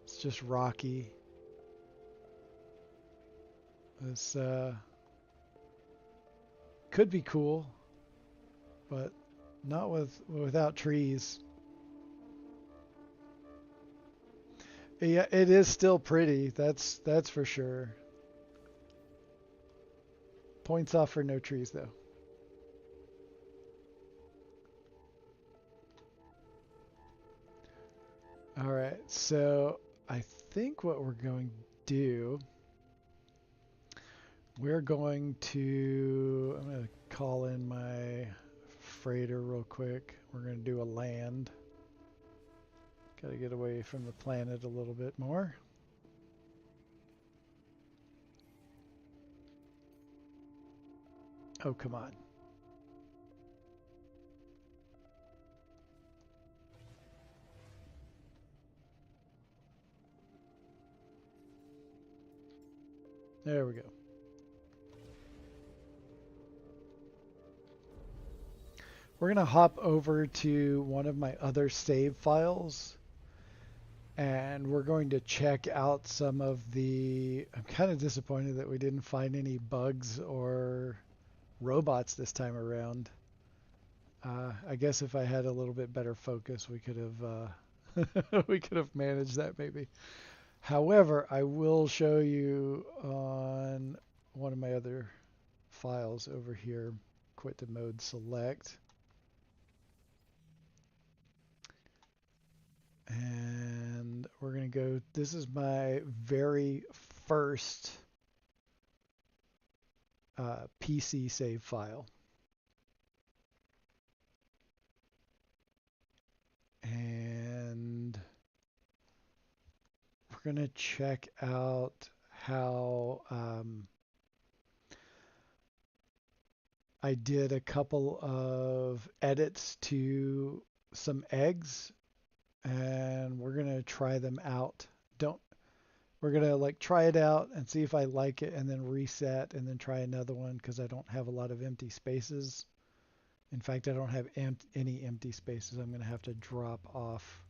It's just rocky. This could be cool, but not without trees. Yeah, it is still pretty. That's for sure. Points off for no trees though. All right, so I think what we're going to do, we're going to, I'm going to call in my freighter real quick. We're going to do a land. Got to get away from the planet a little bit more. Oh, come on. There we go. We're going to hop over to one of my other save files, and we're going to check out some of the... I'm kind of disappointed that we didn't find any bugs or robots this time around. I guess if I had a little bit better focus, we could have we could have managed that maybe. However, I will show you on one of my other files over here. Quit to mode select. And we're going to go, this is my very first PC save file. And we're going to check out how I did a couple of edits to some eggs, and we're going to try them out. We're going to like try it out and see if I like it, and then reset and then try another one because I don't have a lot of empty spaces. In fact, I don't have any empty spaces. I'm going to have to drop off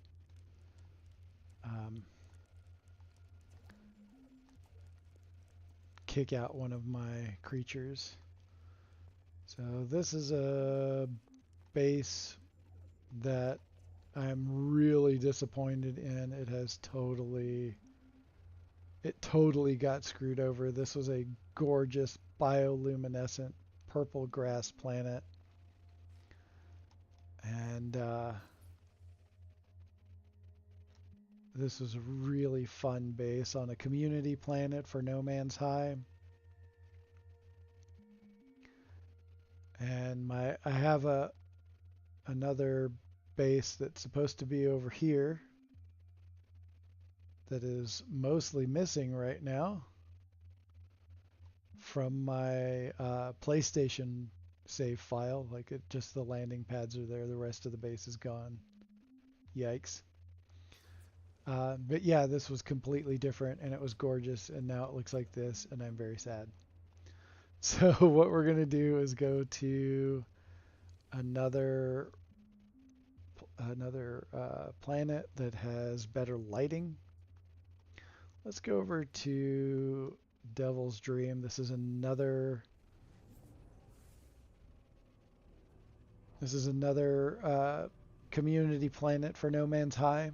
kick out one of my creatures. So this is a base that I'm really disappointed in. It totally got screwed over. This was a gorgeous bioluminescent purple grass planet. And this was a really fun base on a community planet for No Man's High. And I have another base that's supposed to be over here that is mostly missing right now from my PlayStation save file. Like just the landing pads are there, the rest of the base is gone. Yikes. But yeah, this was completely different and it was gorgeous, and now it looks like this, and I'm very sad. So what we're going to do is go to another planet that has better lighting. Let's go over to Devil's Dream. This is another community planet for No Man's High.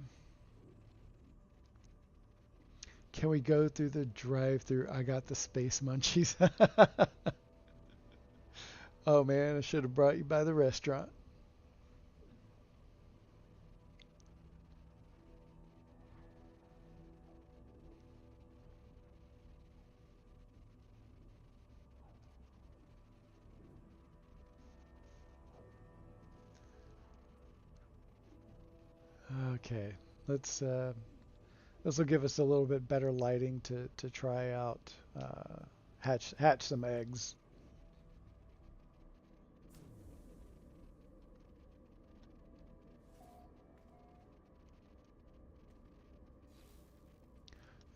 Can we go through the drive-through? I got the space munchies. Oh man, I should have brought you by the restaurant. Okay, let's. This will give us a little bit better lighting to try out, hatch some eggs.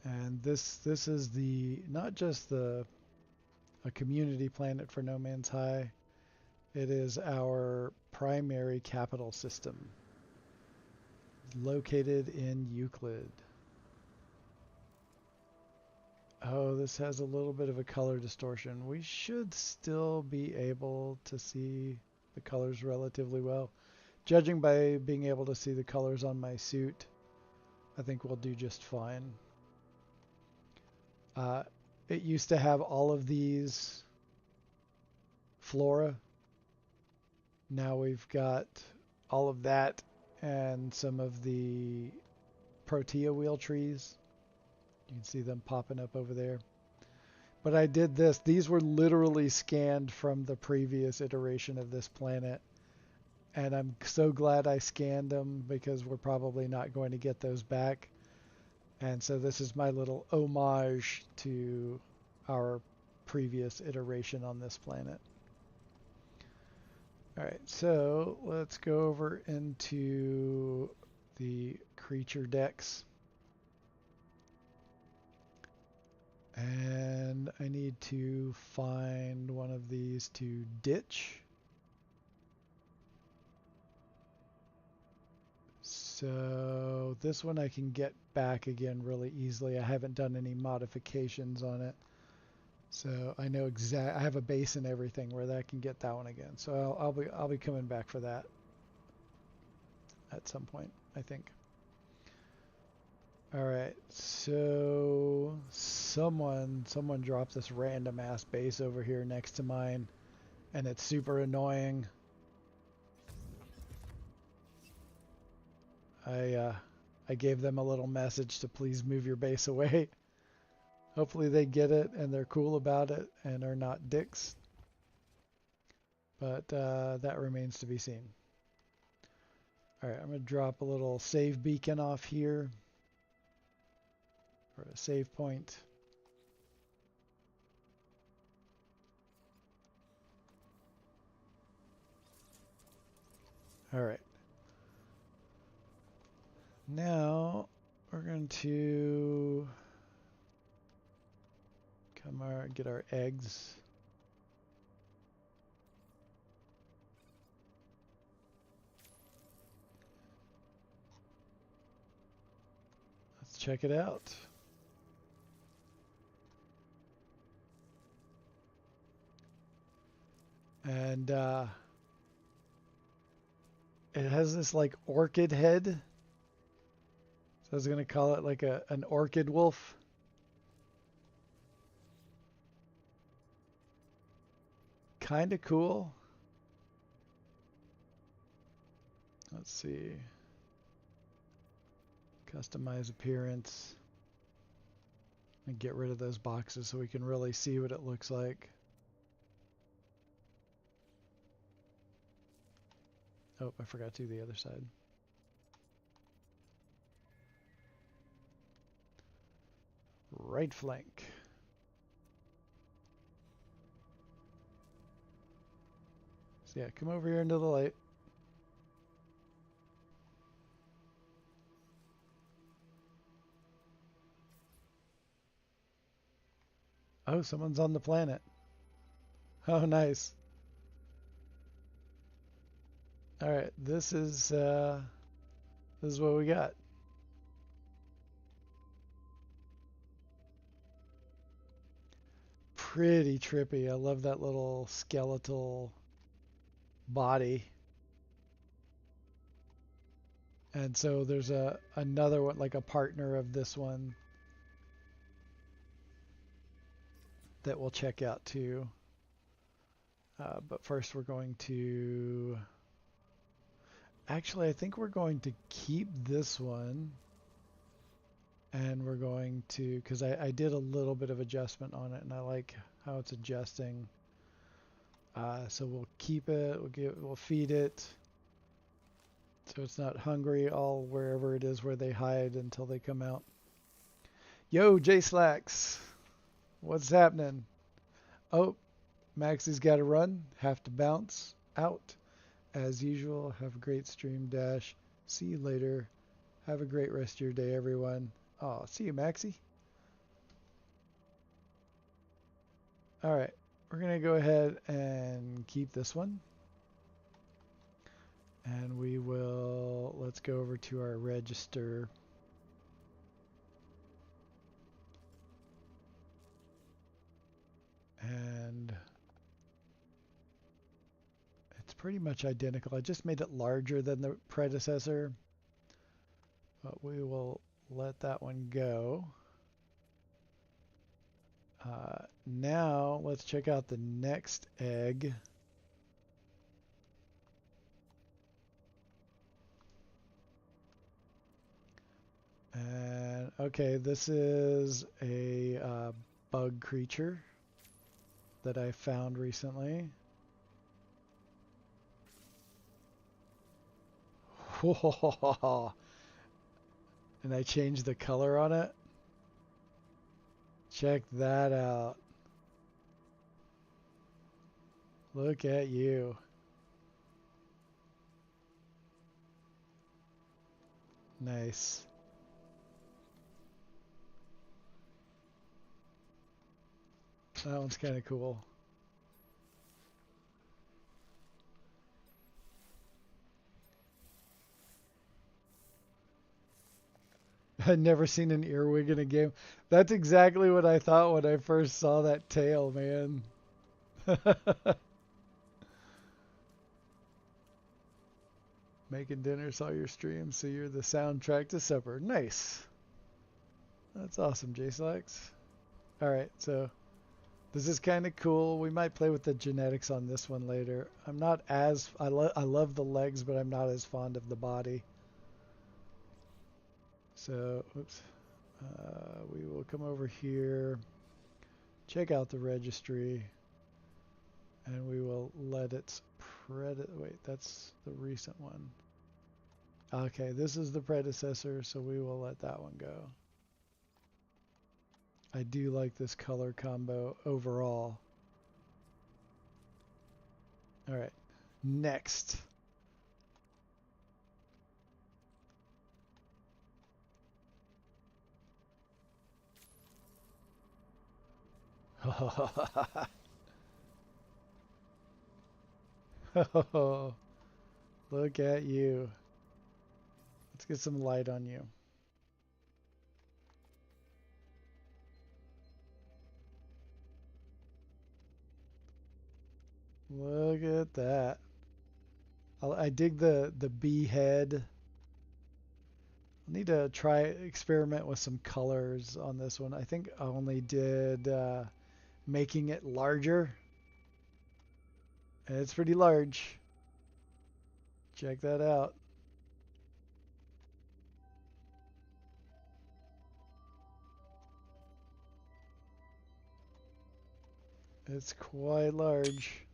And this is not just a community planet for No Man's High. It is our primary capital system, located in Euclid. Oh, this has a little bit of a color distortion. We should still be able to see the colors relatively well. Judging by being able to see the colors on my suit, I think we'll do just fine. It used to have all of these flora. Now we've got all of that and some of the protea wheel trees. You can see them popping up over there. But I did this. These were literally scanned from the previous iteration of this planet. And I'm so glad I scanned them, because we're probably not going to get those back. And so this is my little homage to our previous iteration on this planet. All right, so let's go over into the creature decks. And I need to find one of these to ditch. So this one I can get back again really easily. I haven't done any modifications on it. So I know I have a base and everything where I can get that one again. So I'll be coming back for that at some point, I think. All right, so someone dropped this random ass base over here next to mine, and it's super annoying. I gave them a little message to please move your base away. Hopefully they get it and they're cool about it and are not dicks. But that remains to be seen. All right, I'm going to drop a little save beacon off here. Or a save point. All right. Now we're going to get our eggs. Let's check it out. And It has this like orchid head. So I was gonna call it like an orchid wolf. Kind of cool. Let's see. Customize appearance. And get rid of those boxes so we can really see what it looks like. Oh, I forgot to do the other side. Right flank. So yeah, come over here into the light. Oh, someone's on the planet. Oh, nice. All right, this is what we got. Pretty trippy. I love that little skeletal body. And so there's another one, like a partner of this one, that we'll check out too. But first we're going to... Actually, I think we're going to keep this one. And we're going to... Because I did a little bit of adjustment on it, and I like how it's adjusting. So we'll keep it. We'll feed it. So it's not hungry all wherever it is where they hide until they come out. Yo, J-Slacks. What's happening? Oh, Maxie's got to run. Have to bounce out. As usual, have a great stream, Dash. See you later. Have a great rest of your day, everyone. Oh, see you, Maxie. All right, we're going to go ahead and keep this one. And we will, let's go over to our register. And it's pretty much identical. I just made it larger than the predecessor. But we will let that one go. Now let's check out the next egg. And okay, this is a bug creature that I found recently. And I changed the color on it. Check that out. Look at you. Nice. That one's kind of cool. I'd never seen an earwig in a game. That's exactly what I thought when I first saw that tail, man. Making dinner, saw your stream, so you're the soundtrack to supper. Nice. That's awesome, J-Slacks. Alright, so this is kind of cool. We might play with the genetics on this one later. I'm not as... I love the legs, but I'm not as fond of the body. So, oops. We will come over here, check out the registry, and we will let its wait, that's the recent one. Okay, this is the predecessor, so we will let that one go. I do like this color combo overall. All right, next. Oh, look at you. Let's get some light on you. Look at that. I dig the bee head. I need to try experiment with some colors on this one. I think I only did making it larger. And it's pretty large. Check that out. It's quite large.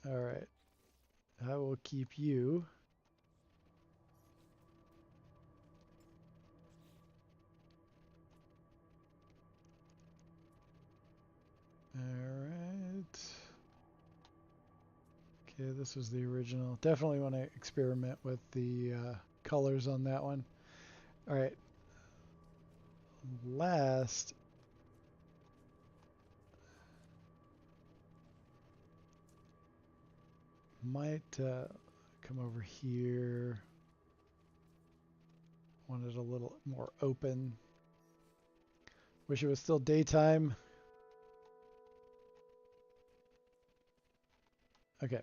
All right. I will keep you. All right. Okay, this was the original. Definitely want to experiment with the colors on that one. All right. Last. Might come over here. Want it a little more open. Wish it was still daytime. Okay.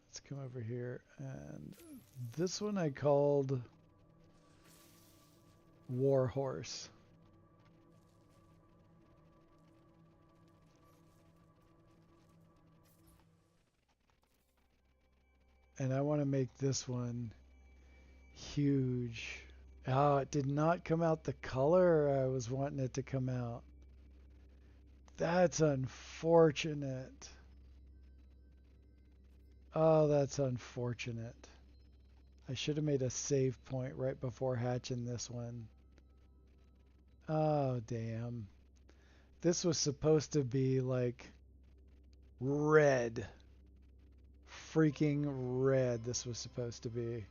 Let's come over here, and this one I called War Horse. And I want to make this one huge. Oh, it did not come out the color I was wanting it to come out. That's unfortunate. Oh, that's unfortunate. I should have made a save point right before hatching this one. Oh, damn. This was supposed to be like red. Freaking red this was supposed to be.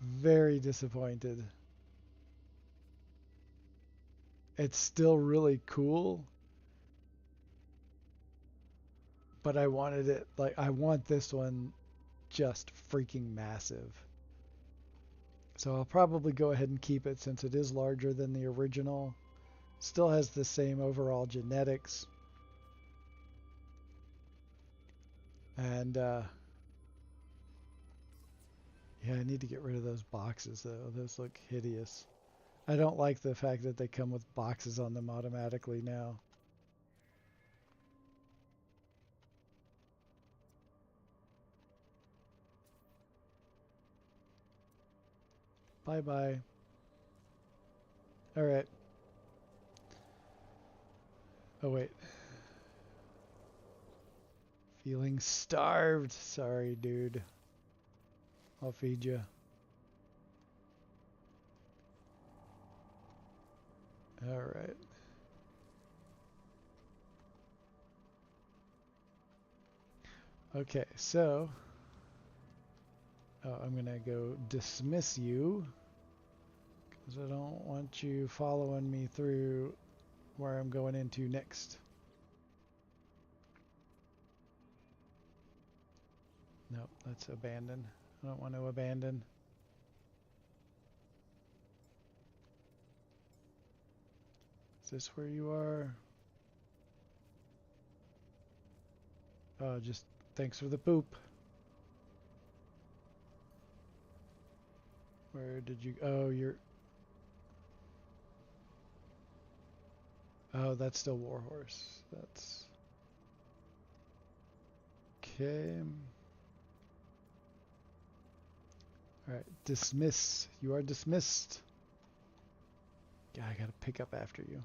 Very disappointed. It's still really cool. But I wanted it, like, I want this one just freaking massive. So I'll probably go ahead and keep it since it is larger than the original. Still has the same overall genetics. And, yeah, I need to get rid of those boxes, though. Those look hideous. I don't like the fact that they come with boxes on them automatically now. Bye-bye. All right. Oh, wait. Feeling starved. Sorry, dude. I'll feed you. All right. Okay, so I'm going to go dismiss you because I don't want you following me through where I'm going into next. Nope, let's abandon. I don't want to abandon. Is this where you are? Oh, just thanks for the poop. Where did you... Oh, you're... Oh, that's still Warhorse. That's... Okay. Alright, dismiss. You are dismissed. Yeah, I gotta pick up after you.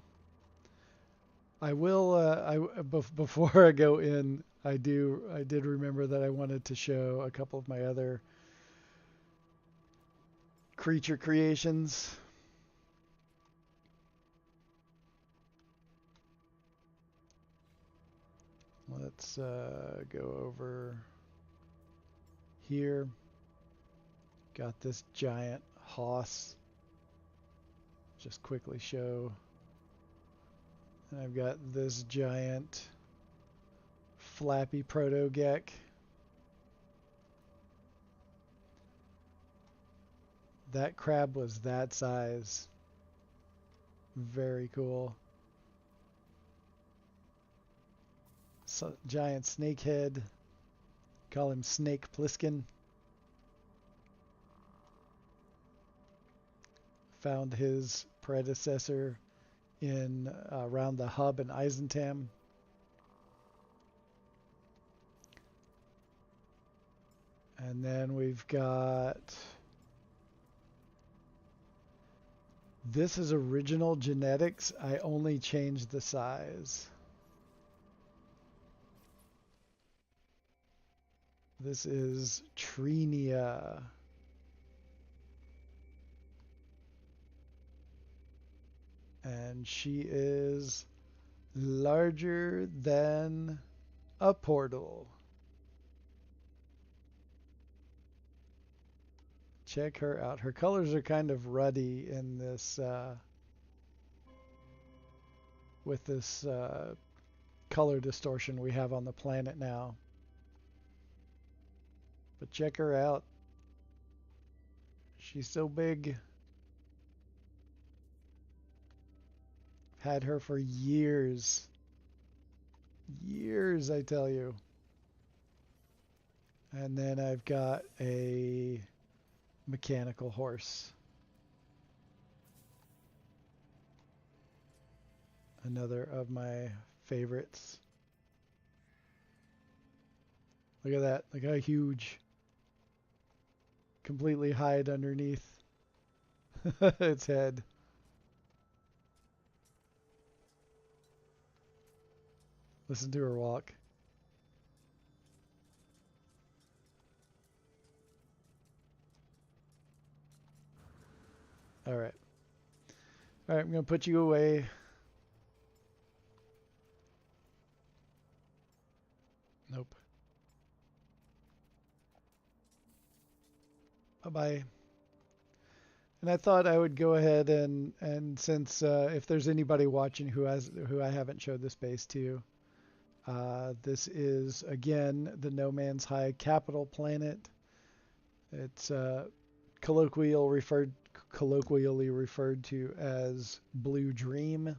I will, before I go in, I did remember that I wanted to show a couple of my other creature creations. Let's go over here. Got this giant hoss. Just quickly show. And I've got this giant flappy proto-gek. That crab was that size. Very cool. So, giant snakehead. Call him Snake Plissken. Found his predecessor in around the hub in Eissentam. And then we've got, this is original genetics. I only changed the size. This is Trinia. And she is larger than a portal. Check her out. Her colors are kind of ruddy in this, with this color distortion we have on the planet now. But check her out. She's so big. Had her for years. Years, I tell you. And then I've got a mechanical horse. Another of my favorites. Look at that. Look how huge. Completely hide underneath its head. Listen to her walk. All right. All right, I'm going to put you away. Nope. Bye-bye. And I thought I would go ahead and since if there's anybody watching who I haven't showed this base to, this is again the No Man's High capital planet. It's colloquially referred to as Blue Dream.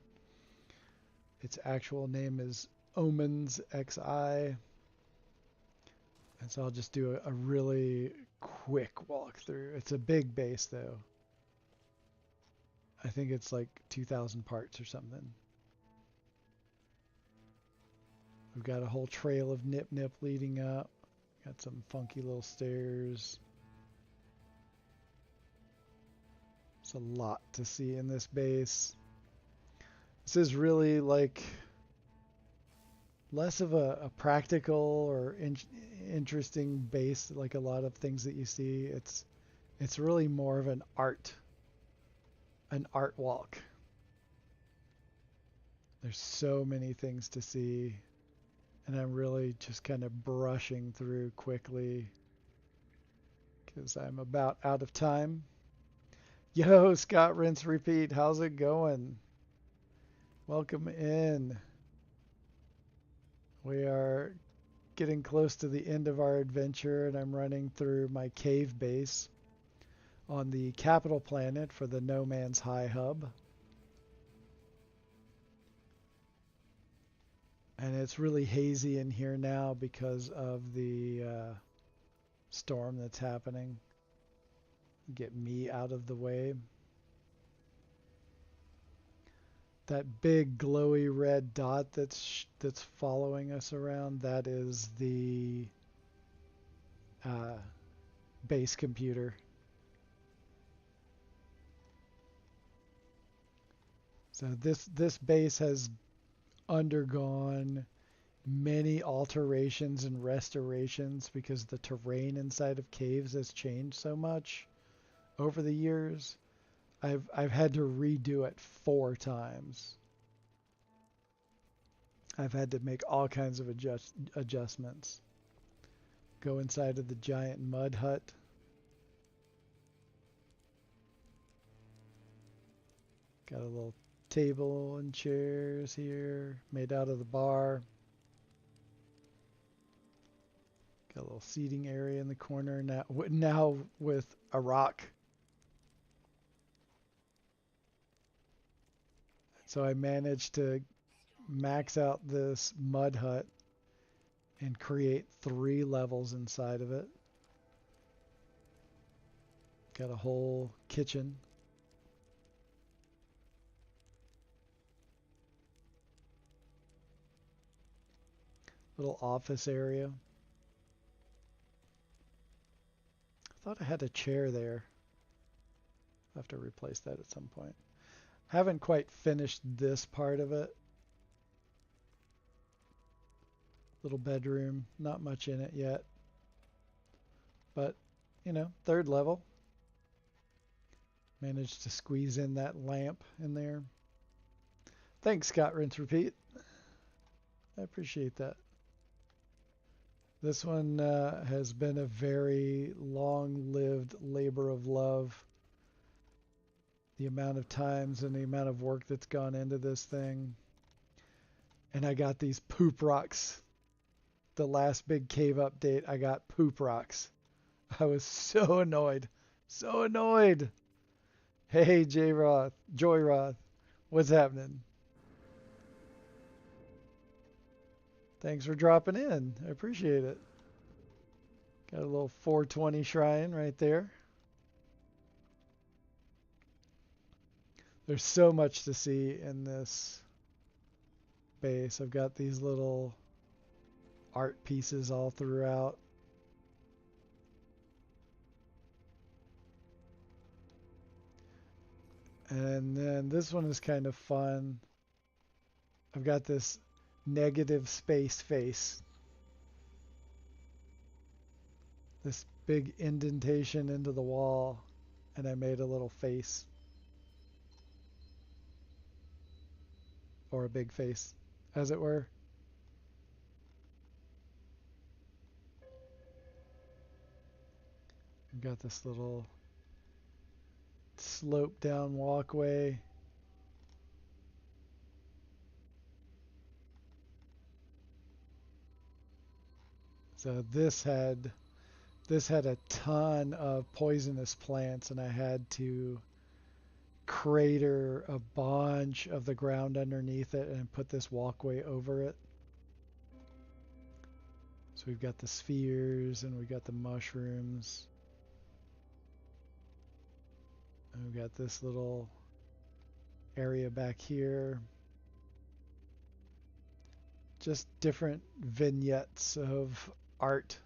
Its actual name is Omens XI. And so I'll just do a really quick walkthrough. It's a big base though. I think it's like 2,000 parts or something. We've got a whole trail of nip leading up. Got some funky little stairs. There's a lot to see in this base. This is really like less of a practical or interesting base like a lot of things that you see. It's really more of an art walk. There's so many things to see, and I'm really just kind of brushing through quickly because I'm about out of time. Yo, Scott Rinse Repeat, how's it going? Welcome in. We are getting close to the end of our adventure, and I'm running through my cave base on the capital planet for the No Man's High hub. And it's really hazy in here now because of the storm that's happening. Get me out of the way. That big glowy red dot that's following us around, that is the base computer. So this base has undergone many alterations and restorations because the terrain inside of caves has changed so much over the years. I've had to redo it 4 times. I've had to make all kinds of adjustments. Go inside of the giant mud hut. Got a little table and chairs here made out of the bar. Got a little seating area in the corner now with a rock So I managed to max out this mud hut and create 3 levels inside of it. Got a whole kitchen. Little office area. I thought I had a chair there. I'll have to replace that at some point. Haven't quite finished this part of it. Little bedroom, not much in it yet. But, you know, 3rd level. Managed to squeeze in that lamp in there. Thanks, Scott Rinse Repeat. I appreciate that. This one has been a very long-lived labor of love. The amount of times and the amount of work that's gone into this thing. And I got these poop rocks. The last big cave update, I got poop rocks. I was so annoyed. So annoyed. Hey, J-Roth, Joy Roth, what's happening? Thanks for dropping in. I appreciate it. Got a little 420 shrine right there. There's so much to see in this base. I've got these little art pieces all throughout. And then this one is kind of fun. I've got this negative space face. This big indentation into the wall, and I made a little face. Or a big face, as it were. I've got this little slope down walkway. So this had a ton of poisonous plants, and I had to crater a bunch of the ground underneath it and put this walkway over it. So we've got the spheres and we've got the mushrooms. And we've got this little area back here. Just different vignettes of art.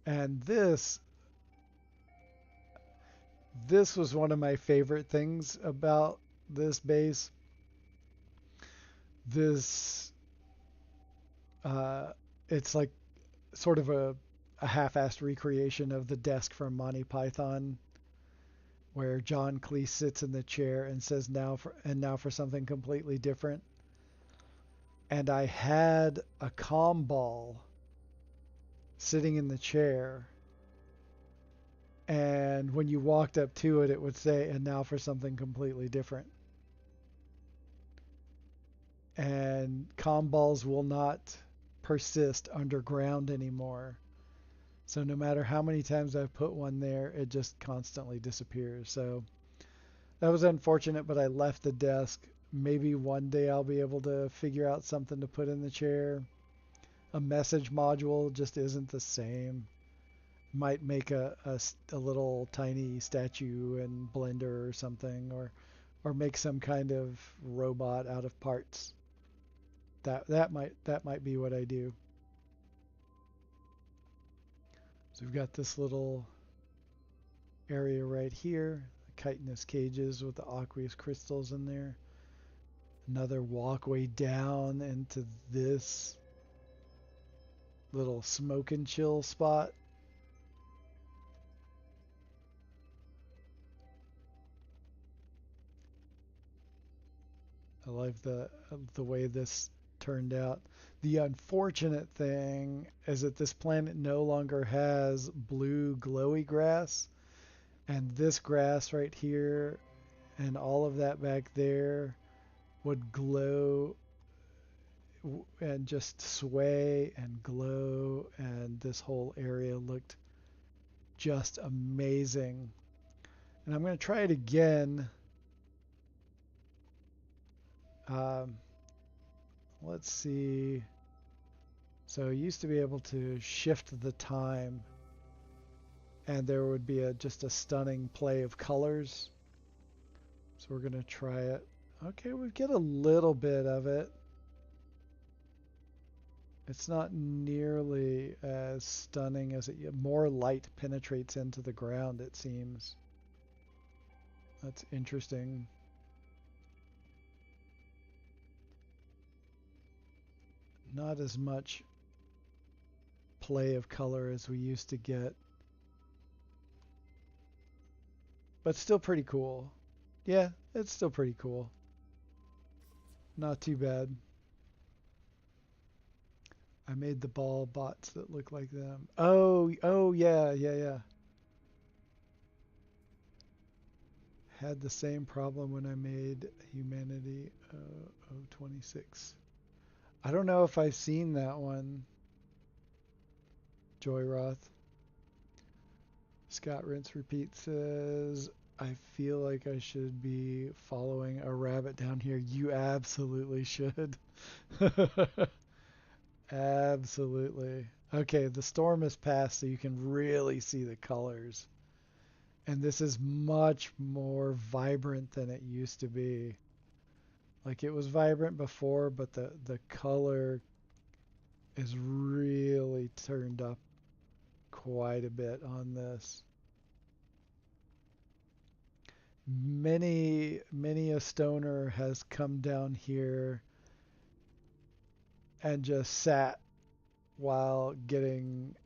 And this was one of my favorite things about this base. This, it's like sort of a half-assed recreation of the desk from Monty Python, where John Cleese sits in the chair and says, now for something completely different. And I had a comm ball sitting in the chair, and when you walked up to it, it would say, and now for something completely different. And comm balls will not persist underground anymore. So no matter how many times I've put one there, it just constantly disappears. So that was unfortunate, but I left the desk. Maybe one day I'll be able to figure out something to put in the chair. A message module just isn't the same. Might make a little tiny statue in Blender or something, or make some kind of robot out of parts. That might be what I do. So we've got this little area right here, the chitinous cages with the aqueous crystals in there. Another walkway down into this little smoke and chill spot. I like the way this turned out. The unfortunate thing is that this planet no longer has blue glowy grass, and this grass right here and all of that back there would glow and just sway and glow, and this whole area looked just amazing. And I'm going to try it again. Let's see. So I used to be able to shift the time, and there would be just a stunning play of colors. So we're going to try it. Okay, we get a little bit of it. It's not nearly as stunning as it. More light penetrates into the ground, it seems. That's interesting. Not as much play of color as we used to get, but still pretty cool. Yeah, it's still pretty cool. Not too bad. I made the ball bots that look like them. Oh yeah, yeah, yeah. Had the same problem when I made Humanity 026. I don't know if I've seen that one. Joyroth. Scott Rinse Repeat says, I feel like I should be following a rabbit down here. You absolutely should. Absolutely. Okay, the storm has passed, so you can really see the colors. And this is much more vibrant than it used to be. Like, it was vibrant before, but the color is really turned up quite a bit on this. Many a stoner has come down here and just sat while getting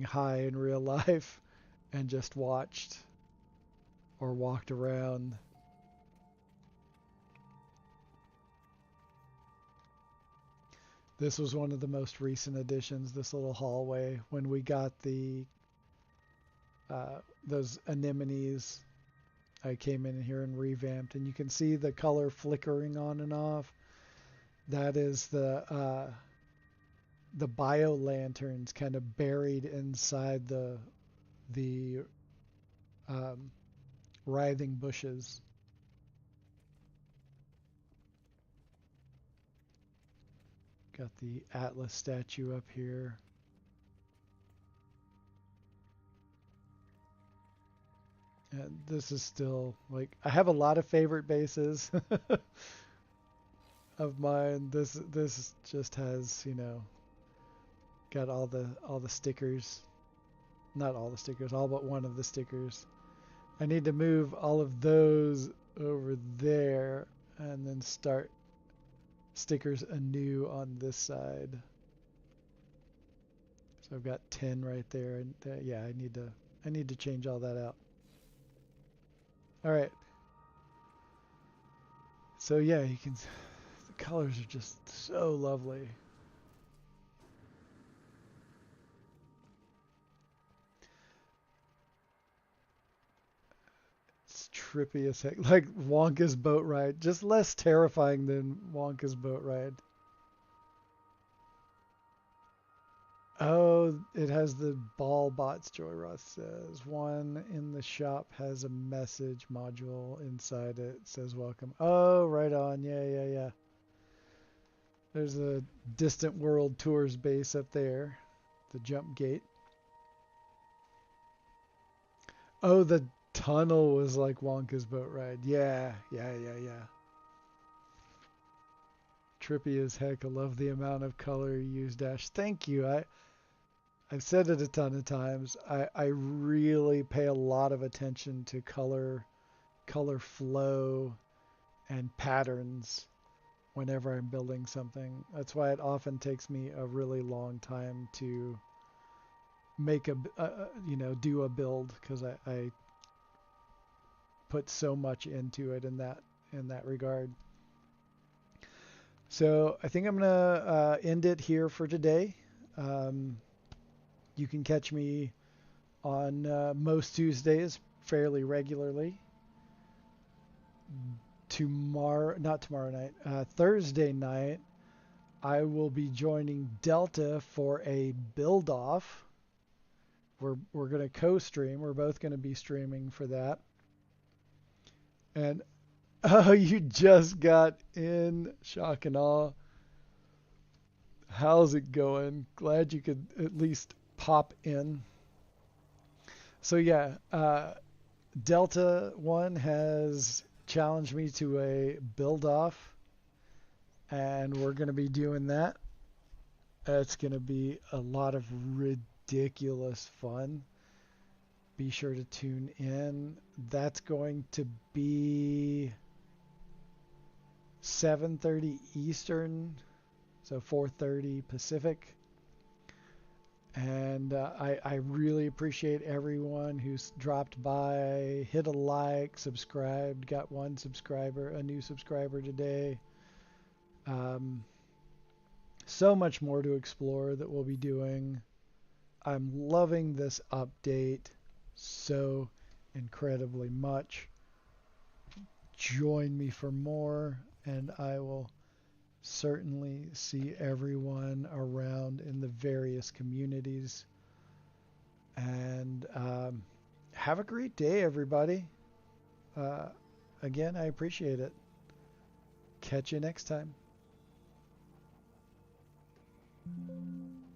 high in real life and just watched or walked around. This was one of the most recent additions, this little hallway, when we got the those anemones. I came in here and revamped, and you can see the color flickering on and off. That is the bio lanterns kind of buried inside the writhing bushes. Got the Atlas statue up here. And this is still, like, I have a lot of favorite bases of mine. This just has, you know, got all the stickers. Not all the stickers, all but one of the stickers. I need to move all of those over there and then start stickers anew on this side. So I've got 10 right there, and yeah, I need to change all that out. All right. So yeah, you can. The colors are just so lovely. It's trippy as heck, like Wonka's boat ride, just less terrifying than Wonka's boat ride. Oh, it has the ball bots, Joyroth says. One in the shop has a message module inside it. It says welcome. Oh, right on. Yeah, yeah, yeah. There's a Distant World Tours base up there. The jump gate. Oh, the tunnel was like Wonka's boat ride. Yeah, yeah, yeah, yeah. Trippy as heck. I love the amount of color you use, Dash. Thank you. I've said it a ton of times. I really pay a lot of attention to color flow, and patterns whenever I'm building something. That's why it often takes me a really long time to make do a build, because I put so much into it in that regard. So I think I'm gonna end it here for today. You can catch me on most Tuesdays fairly regularly. Not tomorrow night, Thursday night, I will be joining Delta for a build-off we're going to co-stream. We're both going to be streaming for that. And oh, you just got in. Shock and awe. How's it going? Glad you could at least pop in. So yeah, Delta One has challenged me to a build off, and we're going to be doing that. It's going to be a lot of ridiculous fun. Be sure to tune in. That's going to be 7:30 Eastern, so 4:30 Pacific. And I really appreciate everyone who's dropped by, hit a like, subscribed, got one subscriber, a new subscriber today. So much more to explore that we'll be doing. I'm loving this update so incredibly much. Join me for more, and I will certainly see everyone around in the various communities. And have a great day, everybody. Again, I appreciate it. Catch you next time.